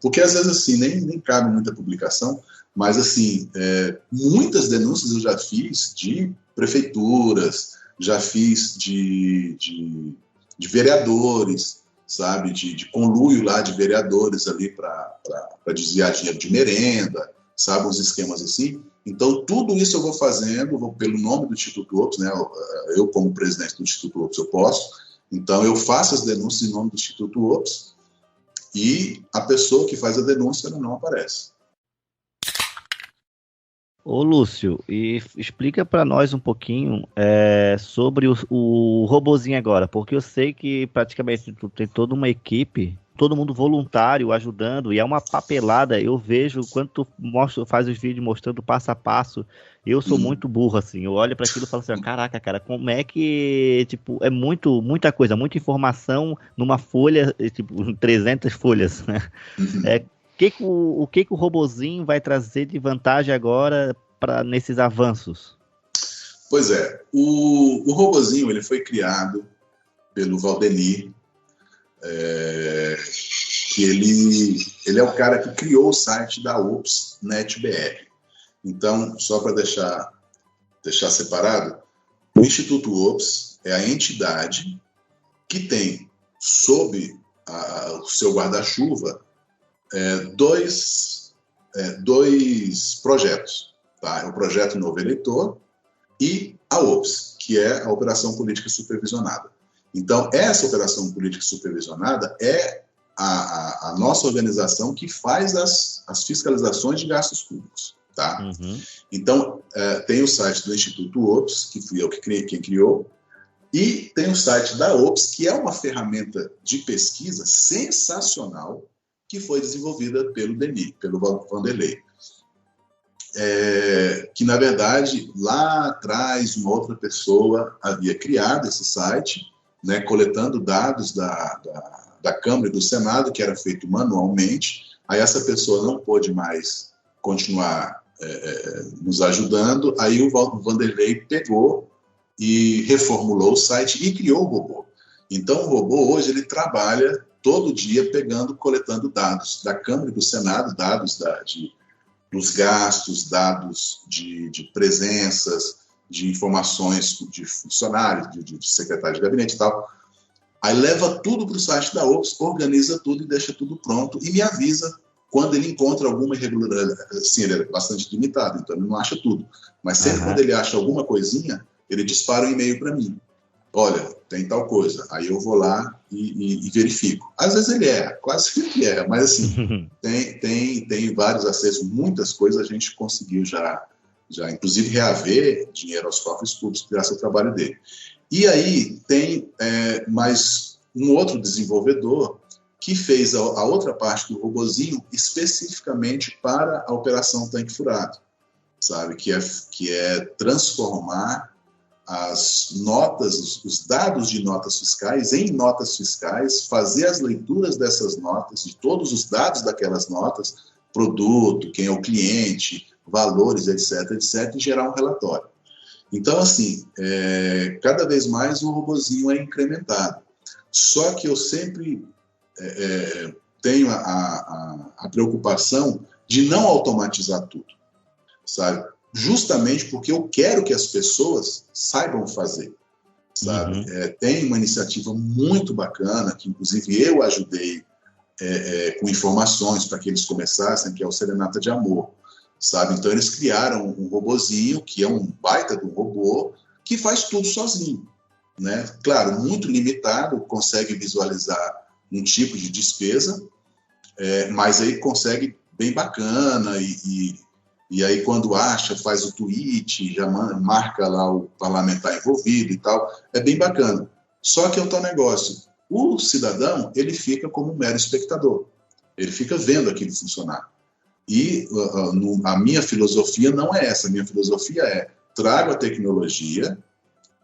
porque às vezes assim nem cabe muita publicação, mas assim muitas denúncias eu já fiz de prefeituras, já fiz de vereadores, sabe, de conluio lá de vereadores ali para desviar dinheiro de merenda, sabe, uns esquemas assim. Então, tudo isso eu vou fazendo, pelo nome do Instituto OPS, né, eu como presidente do Instituto OPS eu posso, então eu faço as denúncias em nome do Instituto OPS e a pessoa que faz a denúncia não aparece. Ô Lúcio, e explica para nós um pouquinho sobre o robozinho agora, porque eu sei que praticamente tu tem toda uma equipe, todo mundo voluntário ajudando, e é uma papelada. Eu vejo quando tu faz os vídeos mostrando passo a passo, eu sou muito burro, assim, eu olho para aquilo e falo assim, caraca, cara, como é que, tipo, é muita coisa, muita informação numa folha, tipo, 300 folhas, né? O que o robozinho vai trazer de vantagem agora nesses avanços? Pois é, o robozinho ele foi criado pelo Valdemir, que ele é o cara que criou o site da OPS NetBR. Então, só para deixar separado, o Instituto OPS é a entidade que tem sob o seu guarda-chuva dois projetos, tá? É o projeto Novo Eleitor e a OPS, que é a Operação Política Supervisionada. Então, essa Operação Política Supervisionada é a nossa organização que faz as fiscalizações de gastos públicos, tá? Então, tem o site do Instituto OPS, que fui eu quem criou, e tem o site da OPS, que é uma ferramenta de pesquisa sensacional, que foi desenvolvida pelo Denis, pelo Vanderlei. Que, na verdade, lá atrás, uma outra pessoa havia criado esse site, né, coletando dados da Câmara e do Senado, que era feito manualmente. Aí essa pessoa não pôde mais continuar nos ajudando. Aí o Vanderlei pegou e reformulou o site e criou o robô. Então, o robô, hoje, ele trabalha todo dia coletando dados da Câmara e do Senado, dados dos gastos, dados de presenças, de informações de funcionários, de secretário de gabinete e tal. Aí leva tudo para o site da OPS, organiza tudo e deixa tudo pronto e me avisa quando ele encontra alguma irregularidade. Sim, ele é bastante limitado, então ele não acha tudo. Mas sempre quando ele acha alguma coisinha, ele dispara um e-mail para mim. Olha, tem tal coisa. Aí eu vou lá e verifico. Às vezes ele erra, quase sempre erra, mas assim, tem vários acessos, muitas coisas a gente conseguiu já inclusive reaver dinheiro aos cofres públicos graças ao trabalho dele. E aí tem mais um outro desenvolvedor que fez a outra parte do robozinho especificamente para a operação tanque furado, sabe? Que é transformar as notas, os dados de notas fiscais em notas fiscais, fazer as leituras dessas notas, de todos os dados daquelas notas, produto, quem é o cliente, valores, etc., etc., e gerar um relatório. Então, assim, cada vez mais o robozinho é incrementado. Só que eu sempre tenho a preocupação de não automatizar tudo, sabe? Justamente porque eu quero que as pessoas saibam fazer, sabe? Uhum. Tem uma iniciativa muito bacana, que inclusive eu ajudei com informações para que eles começassem, que é o Serenata de Amor, sabe? Então eles criaram um robozinho, que é um baita de um robô, que faz tudo sozinho, né? Claro, muito limitado, consegue visualizar um tipo de despesa, mas aí consegue bem bacana, e aí quando acha, faz o tweet, já marca lá o parlamentar envolvido e tal, é bem bacana. Só que é o tal negócio, o cidadão, ele fica como um mero espectador, ele fica vendo aquilo funcionar. E a minha filosofia não é essa, a minha filosofia é: trago a tecnologia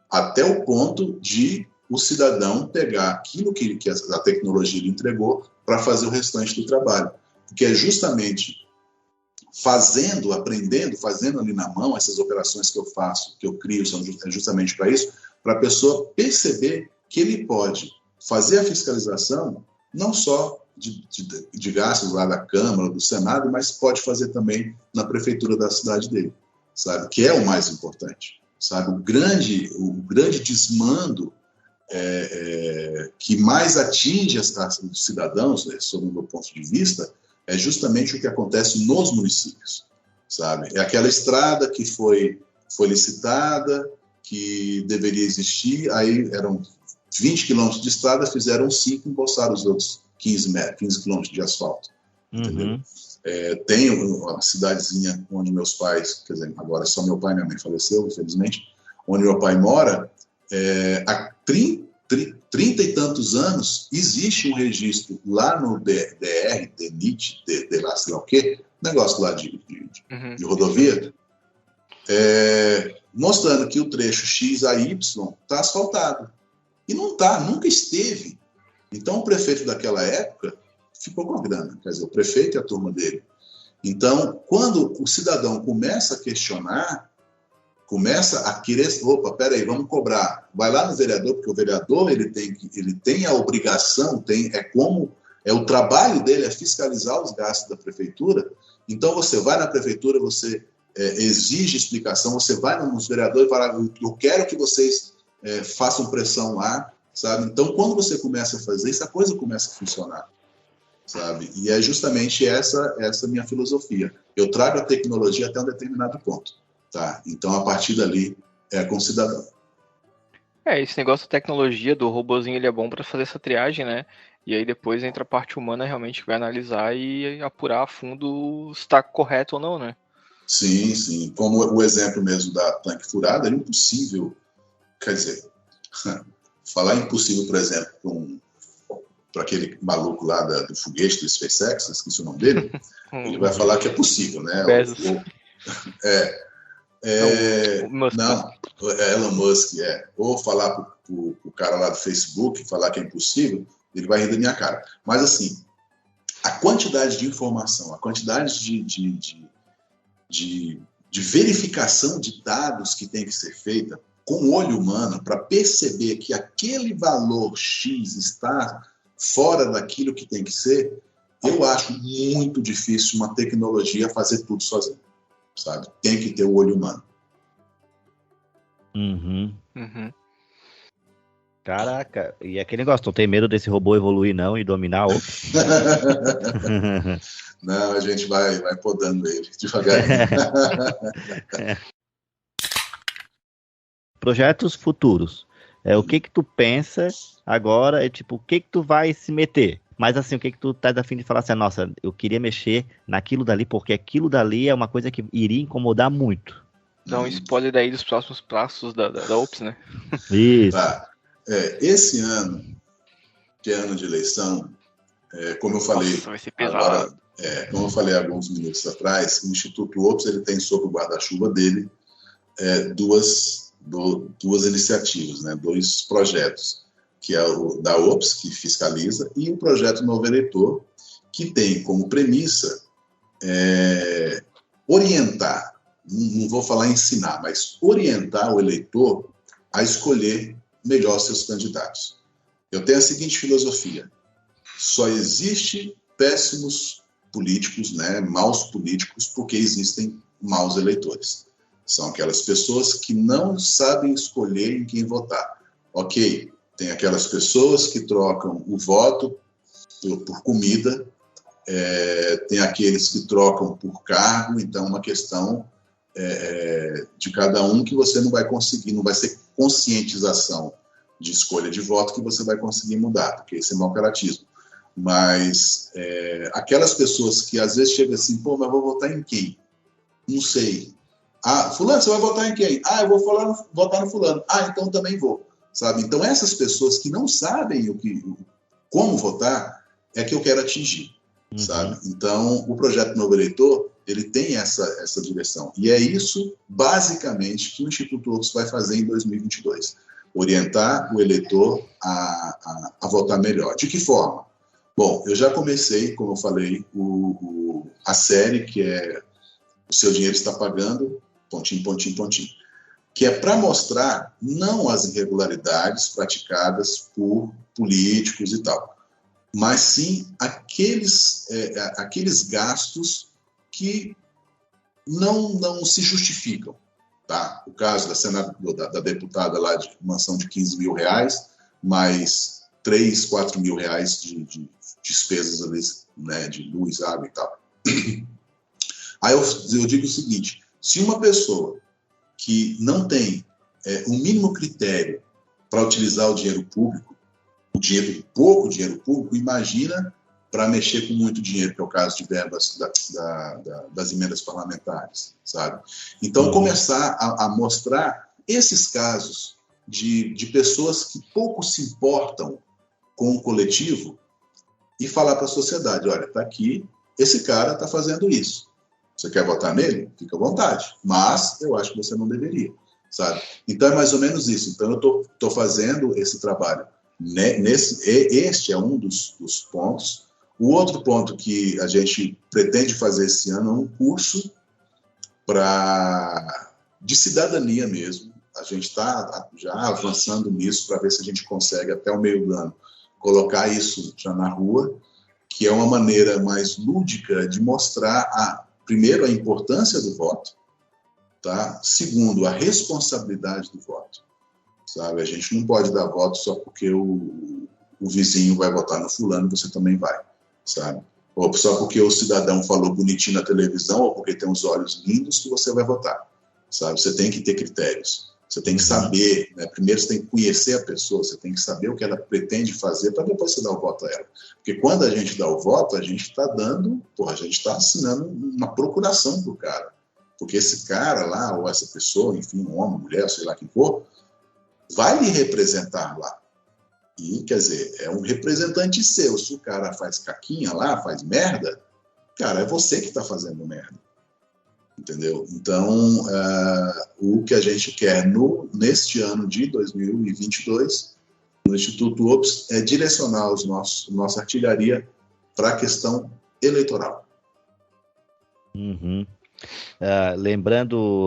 até o ponto de o cidadão pegar aquilo que a tecnologia lhe entregou para fazer o restante do trabalho. Porque é justamente fazendo, aprendendo, fazendo ali na mão, essas operações que eu faço, que eu crio, são justamente para isso, para a pessoa perceber que ele pode fazer a fiscalização não só de gastos lá da Câmara, do Senado, mas pode fazer também na prefeitura da cidade dele, sabe? Que é o mais importante, sabe? O grande desmando que mais atinge os cidadãos, né, sob o meu ponto de vista, é justamente o que acontece nos municípios, sabe? É aquela estrada que foi licitada, que deveria existir, aí eram 20 quilômetros de estrada, fizeram 5, embolsaram os outros 15 quilômetros de asfalto. Uhum. Tem uma cidadezinha onde meus pais, quer dizer, agora só meu pai e minha mãe faleceu, infelizmente, onde meu pai mora, há 30 e tantos anos, existe um registro lá no DR, DENIT, de lá, sei lá o quê, negócio lá de rodovia, mostrando que o trecho X a Y está asfaltado. E não está, nunca esteve. Então, o prefeito daquela época ficou com a grana, quer dizer, o prefeito e a turma dele. Então, quando o cidadão começa a questionar, começa a querer, opa, peraí, vamos cobrar. Vai lá no vereador, porque o vereador ele tem a obrigação, o trabalho dele é fiscalizar os gastos da prefeitura. Então, você vai na prefeitura, você exige explicação, você vai nos vereadores e fala: eu quero que vocês façam pressão lá, sabe? Então, quando você começa a fazer isso, a coisa começa a funcionar, sabe? E é justamente essa minha filosofia. Eu trago a tecnologia até um determinado ponto, tá? Então, a partir dali, é com o cidadão. Esse negócio da tecnologia, do robozinho, ele é bom para fazer essa triagem, né? E aí depois entra a parte humana realmente que vai analisar e apurar a fundo se está correto ou não, né? Sim, sim. Como o exemplo mesmo da tanque furada, é impossível. Quer dizer, falar impossível, por exemplo, para aquele maluco lá do foguete do SpaceX, esqueci o nome dele, ele vai falar que é possível, né? Elon Musk, ou falar para o cara lá do Facebook, falar que é impossível, ele vai rir da minha cara. Mas, assim, a quantidade de informação, a quantidade de verificação de dados que tem que ser feita com o olho humano para perceber que aquele valor X está fora daquilo que tem que ser, eu acho muito difícil uma tecnologia fazer tudo sozinha, sabe? Tem que ter o olho humano. Uhum. Caraca, e aquele negócio, não tem medo desse robô evoluir não e dominar outro? Não, a gente vai podando ele devagarinho. Projetos futuros. O que tu pensa agora, o que tu vai se meter? Mas assim, o que tu tá a fim de falar assim, nossa, eu queria mexer naquilo dali, porque aquilo dali é uma coisa que iria incomodar muito. Dá um spoiler daí dos próximos passos da Ops, né? Isso. Tá. Esse ano, que é ano de eleição, Como eu falei, Nossa, vai ser pesado. agora, como eu falei há alguns minutos atrás, o Instituto OPS ele tem sob o guarda-chuva dele duas iniciativas, né, 2 projetos, que é o da OPS, que fiscaliza, e o projeto Novo Eleitor, que tem como premissa orientar, não vou falar ensinar, mas orientar o eleitor a escolher melhor seus candidatos. Eu tenho a seguinte filosofia: só existe péssimos políticos, né, maus políticos, porque existem maus eleitores. São aquelas pessoas que não sabem escolher em quem votar. Ok, tem aquelas pessoas que trocam o voto por comida, tem aqueles que trocam por cargo, então é uma questão de cada um que você não vai conseguir, não vai ser conscientização de escolha de voto que você vai conseguir mudar, porque isso é mau caratismo. Mas aquelas pessoas que às vezes chegam assim, pô, mas eu vou votar em quem? Não sei. Ah, fulano, você vai votar em quem? Ah, eu vou votar no fulano. Ah, então também vou. Sabe? Então essas pessoas que não sabem como votar é que eu quero atingir. Sabe? Então o projeto Novo Eleitor ele tem essa direção. E é isso, basicamente, que o Instituto OPS vai fazer em 2022. Orientar o eleitor a votar melhor. De que forma? Bom, eu já comecei, como eu falei, a série que é O Seu Dinheiro Está Pagando, pontinho, pontinho, pontinho, que é para mostrar não as irregularidades praticadas por políticos e tal, mas sim aqueles gastos que não se justificam. Tá? O caso da deputada lá de mansão de 15 mil reais, mais 3, 4 mil reais de despesas ali, né, de luz, água e tal. Aí eu digo o seguinte: se uma pessoa que não tem o mínimo critério para utilizar o dinheiro público, pouco dinheiro público, imagina para mexer com muito dinheiro, que é o caso de verbas das emendas parlamentares, sabe? Então, começar a mostrar esses casos de pessoas que pouco se importam com o coletivo e falar para a sociedade: olha, está aqui, esse cara está fazendo isso. Você quer votar nele? Fica à vontade. Mas eu acho que você não deveria, sabe? Então é mais ou menos isso. Então eu estou fazendo esse trabalho. Este é um dos pontos. O outro ponto que a gente pretende fazer esse ano é um curso de cidadania mesmo. A gente está já avançando nisso para ver se a gente consegue, até o meio do ano, colocar isso já na rua, que é uma maneira mais lúdica de mostrar, primeiro, a importância do voto, tá? Segundo, a responsabilidade do voto, sabe? A gente não pode dar voto só porque o vizinho vai votar no fulano, você também vai, sabe? Ou só porque o cidadão falou bonitinho na televisão, ou porque tem os olhos lindos, que você vai votar, sabe? Você tem que ter critérios. Você tem que saber, né? Primeiro você tem que conhecer a pessoa, você tem que saber o que ela pretende fazer para depois você dar o voto a ela. Porque quando a gente dá o voto, a gente está a gente está assinando uma procuração para o cara. Porque esse cara lá, ou essa pessoa, enfim, um homem, mulher, sei lá quem for, vai lhe representar lá. E, quer dizer, é um representante seu. Se o cara faz caquinha lá, faz merda, cara, é você que está fazendo merda. Entendeu? Então, o que a gente quer neste ano de 2022, no Instituto OPS, é direcionar nossa artilharia para a questão eleitoral.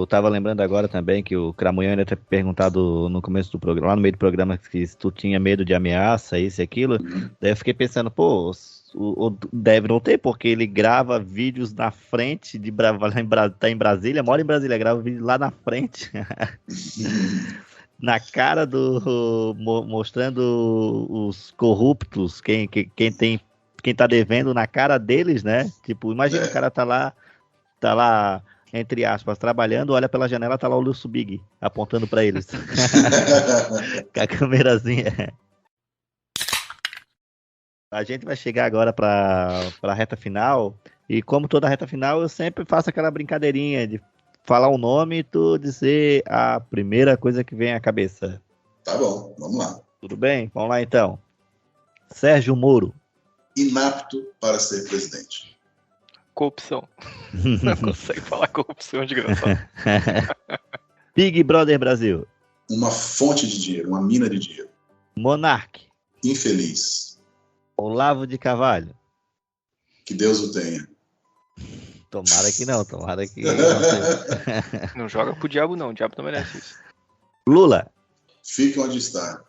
Estava lembrando agora também que o Cramunhão ainda tinha perguntado no começo do programa, lá no meio do programa, que se tu tinha medo de ameaça, isso e aquilo. Daí eu fiquei pensando, pô, deve não ter, porque ele grava vídeos na frente tá em Brasília, mora em Brasília, grava vídeo lá na frente, na cara mostrando os corruptos, quem tá devendo na cara deles, né? Tipo, imagina o cara tá lá, entre aspas, trabalhando, olha pela janela, tá lá o Lúcio Big apontando pra eles. Com a câmerazinha. A gente vai chegar agora para a reta final, e como toda reta final, eu sempre faço aquela brincadeirinha de falar um nome e tu dizer a primeira coisa que vem à cabeça. Tá bom, vamos lá. Tudo bem? Vamos lá então. Sérgio Moro. inapto para ser presidente? Corrupção. Não consegue falar corrupção, desgraçado. Big Brother Brasil. Uma fonte de dinheiro, uma mina de dinheiro. Monark. Infeliz. Olavo de Carvalho. Que Deus o tenha. Tomara que não, tomara que Não joga pro diabo, não. O diabo não merece isso. Lula. Fique onde está.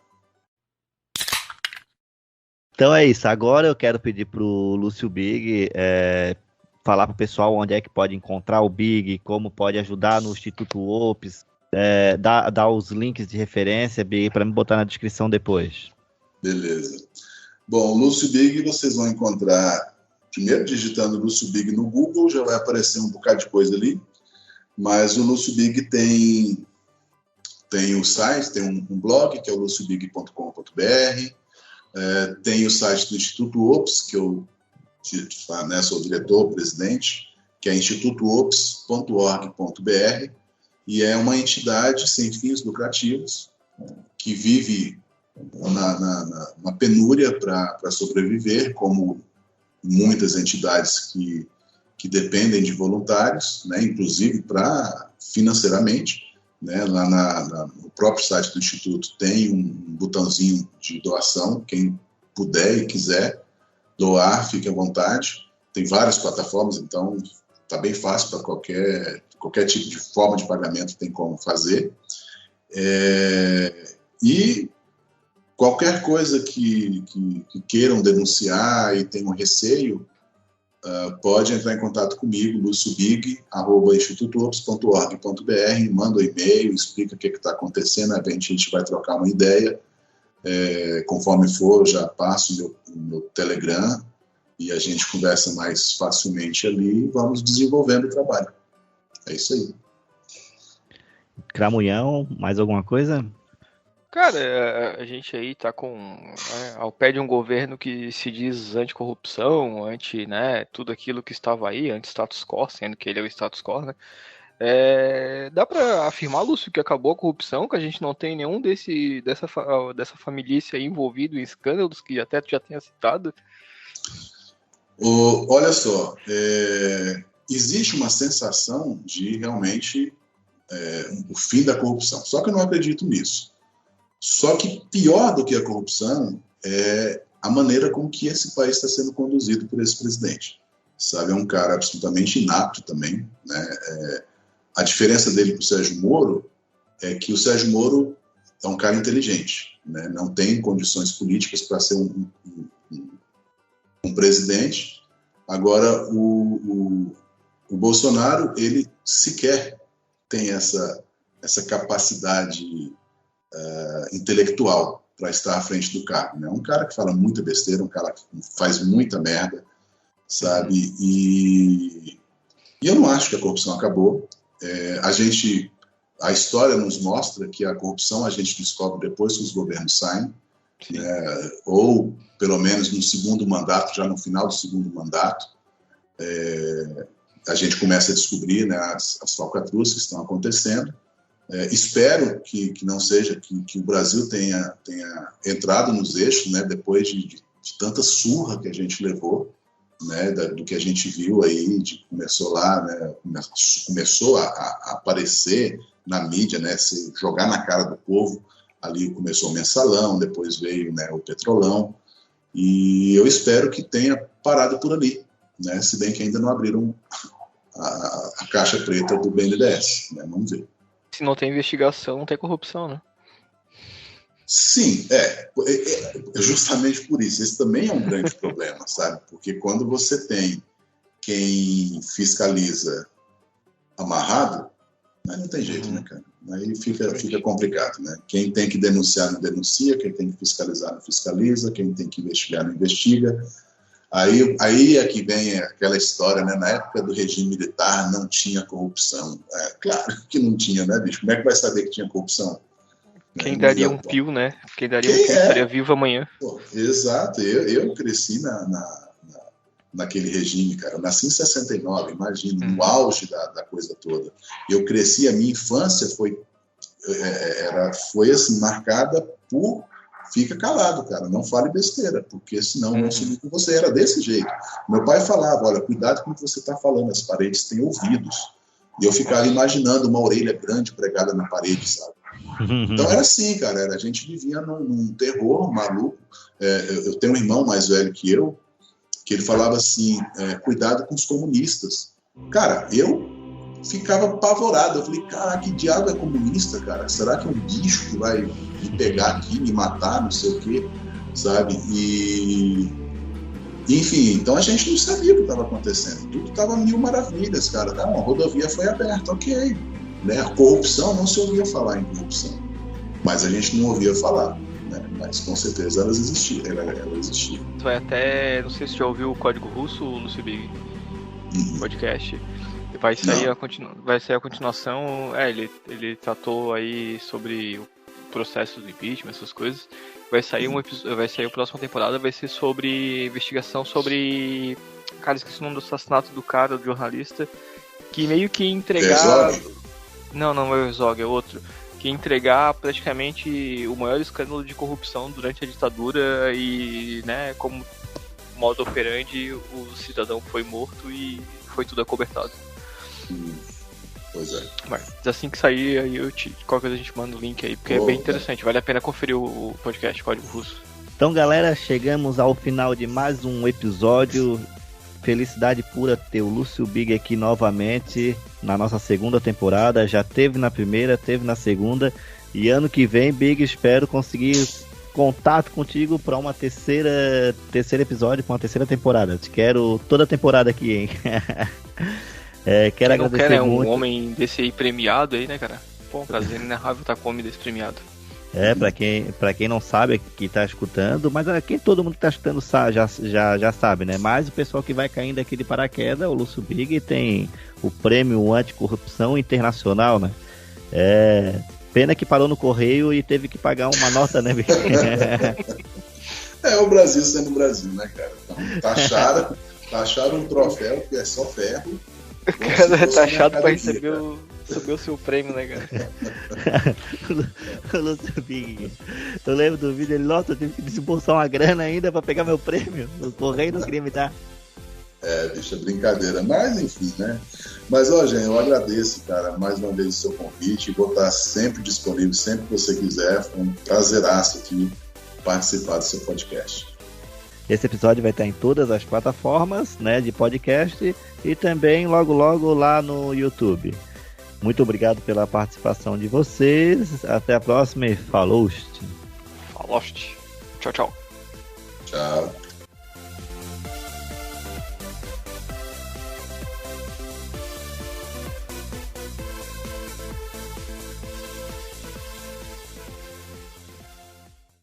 Então é isso. Agora eu quero pedir pro Lúcio Big falar pro pessoal onde é que pode encontrar o Big, como pode ajudar no Instituto Ops, dar os links de referência, Big, para me botar na descrição depois. Beleza. Bom, o Lúcio Big vocês vão encontrar, primeiro digitando Lúcio Big no Google, já vai aparecer um bocado de coisa ali, mas o Lúcio Big tem o site, tem um blog, que é o luciobig.com.br, tem o site do Instituto Ops, que eu sou o diretor, presidente, que é institutoops.org.br, e é uma entidade sem fins lucrativos que vive na penúria para sobreviver, como muitas entidades que dependem de voluntários, né, inclusive financeiramente. Né, lá no próprio site do Instituto tem um botãozinho de doação, quem puder e quiser doar, fique à vontade. Tem várias plataformas, então está bem fácil para qualquer tipo de forma de pagamento, tem como fazer. E qualquer coisa que queiram denunciar e tenham receio, pode entrar em contato comigo, luciobig@institutoops.org.br, manda um e-mail, explica o que está acontecendo, a gente vai trocar uma ideia. Conforme for, eu já passo o meu Telegram e a gente conversa mais facilmente ali e vamos desenvolvendo o trabalho. É isso aí. Cramunhão, mais alguma coisa? Cara, a gente aí tá ao pé de um governo que se diz anticorrupção, né, tudo aquilo que estava aí, anti-status quo, sendo que ele é o status quo, né? Dá pra afirmar, Lúcio, que acabou a corrupção, que a gente não tem nenhum dessa família aí envolvido em escândalos que até tu já tenha citado? Olha só, existe uma sensação de realmente o fim da corrupção, só que eu não acredito nisso. Só que pior do que a corrupção é a maneira com que esse país está sendo conduzido por esse presidente. Sabe, é um cara absolutamente inapto também, né? A diferença dele para o Sérgio Moro é que o Sérgio Moro é um cara inteligente, né? Não tem condições políticas para ser um presidente. Agora, o Bolsonaro, ele sequer tem essa capacidade intelectual para estar à frente do cargo, né? Um cara que fala muita besteira, um cara que faz muita merda, sabe? E eu não acho que a corrupção acabou. A história nos mostra que a corrupção a gente descobre depois que os governos saem, né? Ou pelo menos no segundo mandato, já no final do segundo mandato, a gente começa a descobrir, né, as falcatruas que estão acontecendo. Espero que não seja, que o Brasil tenha entrado nos eixos, né, depois de tanta surra que a gente levou, né, do que a gente viu aí, começou lá, né, começou a aparecer na mídia, né, se jogar na cara do povo. Ali começou o mensalão, depois veio, né, o petrolão, e eu espero que tenha parado por ali, né, se bem que ainda não abriram a caixa preta do BNDES, né, vamos ver. Se não tem investigação, não tem corrupção, né? Sim, justamente por isso. Esse também é um grande problema, sabe? Porque quando você tem quem fiscaliza amarrado, aí não tem jeito, né, cara? Aí fica complicado, né? Quem tem que denunciar não denuncia, quem tem que fiscalizar não fiscaliza, quem tem que investigar não investiga. Aí é que vem aquela história, né? Na época do regime militar não tinha corrupção. Claro que não tinha, né, bicho? Como é que vai saber que tinha corrupção? Quem daria um pio, né? Quem daria um pio estaria vivo amanhã. Pô, exato. Eu cresci naquele regime, cara. Eu nasci em 69, imagina, no auge da coisa toda. Eu cresci, a minha infância foi assim, marcada por fica calado, cara, não fale besteira, porque senão vão subir com você. Era desse jeito. Meu pai falava, olha, cuidado com o que você está falando, as paredes têm ouvidos. E eu ficava imaginando uma orelha grande pregada na parede, sabe? Então era assim, cara, a gente vivia num terror maluco. Eu tenho um irmão mais velho que eu, que ele falava assim, cuidado com os comunistas. Cara, eu ficava apavorado. Eu falei, cara, que diabo é comunista, cara? Será que é um bicho que vai me pegar aqui, me matar, não sei o quê, sabe? Enfim, então a gente não sabia o que estava acontecendo. Tudo estava mil maravilhas, cara. Tá? Uma rodovia foi aberta, ok. Né? A corrupção, não se ouvia falar em corrupção. Mas a gente não ouvia falar. Né? Mas com certeza ela existia. Vai até, não sei se você já ouviu o Código Russo, Lúcio Big, podcast. Vai sair a continuação. Ele tratou aí sobre o processo do impeachment, essas coisas. Vai sair a próxima temporada, vai ser sobre investigação sobre... Cara, esqueci o nome do assassinato do cara, do jornalista, que meio que entregar... Não é o Zog, é outro. Que entregar praticamente o maior escândalo de corrupção durante a ditadura e, né, como modo operandi, o cidadão foi morto e foi tudo acobertado. Pois é. Mas assim que sair, aí qualquer coisa a gente manda o link aí, porque é bem interessante, vale a pena conferir o podcast Código Russo. Então, galera, chegamos ao final de mais um episódio. Felicidade pura ter o Lúcio Big aqui novamente na nossa segunda temporada. Já teve na primeira, teve na segunda. E ano que vem, Big, espero conseguir contato contigo para uma terceiro episódio, para uma terceira temporada. Te quero toda a temporada aqui, hein? Quero agradecer muito. Um homem desse aí premiado aí, né, cara? Pô, prazer inenarrável estar com o homem desse premiado. Pra quem não sabe, que tá escutando, mas quem todo mundo que tá escutando já sabe, né? Mas o pessoal que vai caindo aqui de paraquedas, o Lúcio Big tem o prêmio anticorrupção internacional, né? Pena que parou no correio e teve que pagar uma nota, né, Big? O Brasil sendo o Brasil, né, cara? Então, taxaram um troféu que é só ferro. O cara é taxado pra receber o seu prêmio, né, cara? O Lúcio Big. Eu lembro do vídeo, ele, nossa, eu tive que desembolsar uma grana ainda pra pegar meu prêmio. O correio não queria me dar. Bicho, é brincadeira. Mas, enfim, né? Mas, gente, eu agradeço, cara, mais uma vez o seu convite. Vou estar sempre disponível, sempre que você quiser. Foi um prazeraço aqui participar do seu podcast. Esse episódio vai estar em todas as plataformas, né, de podcast e também logo lá no YouTube. Muito obrigado pela participação de vocês. Até a próxima e falou! Tchau. Tchau.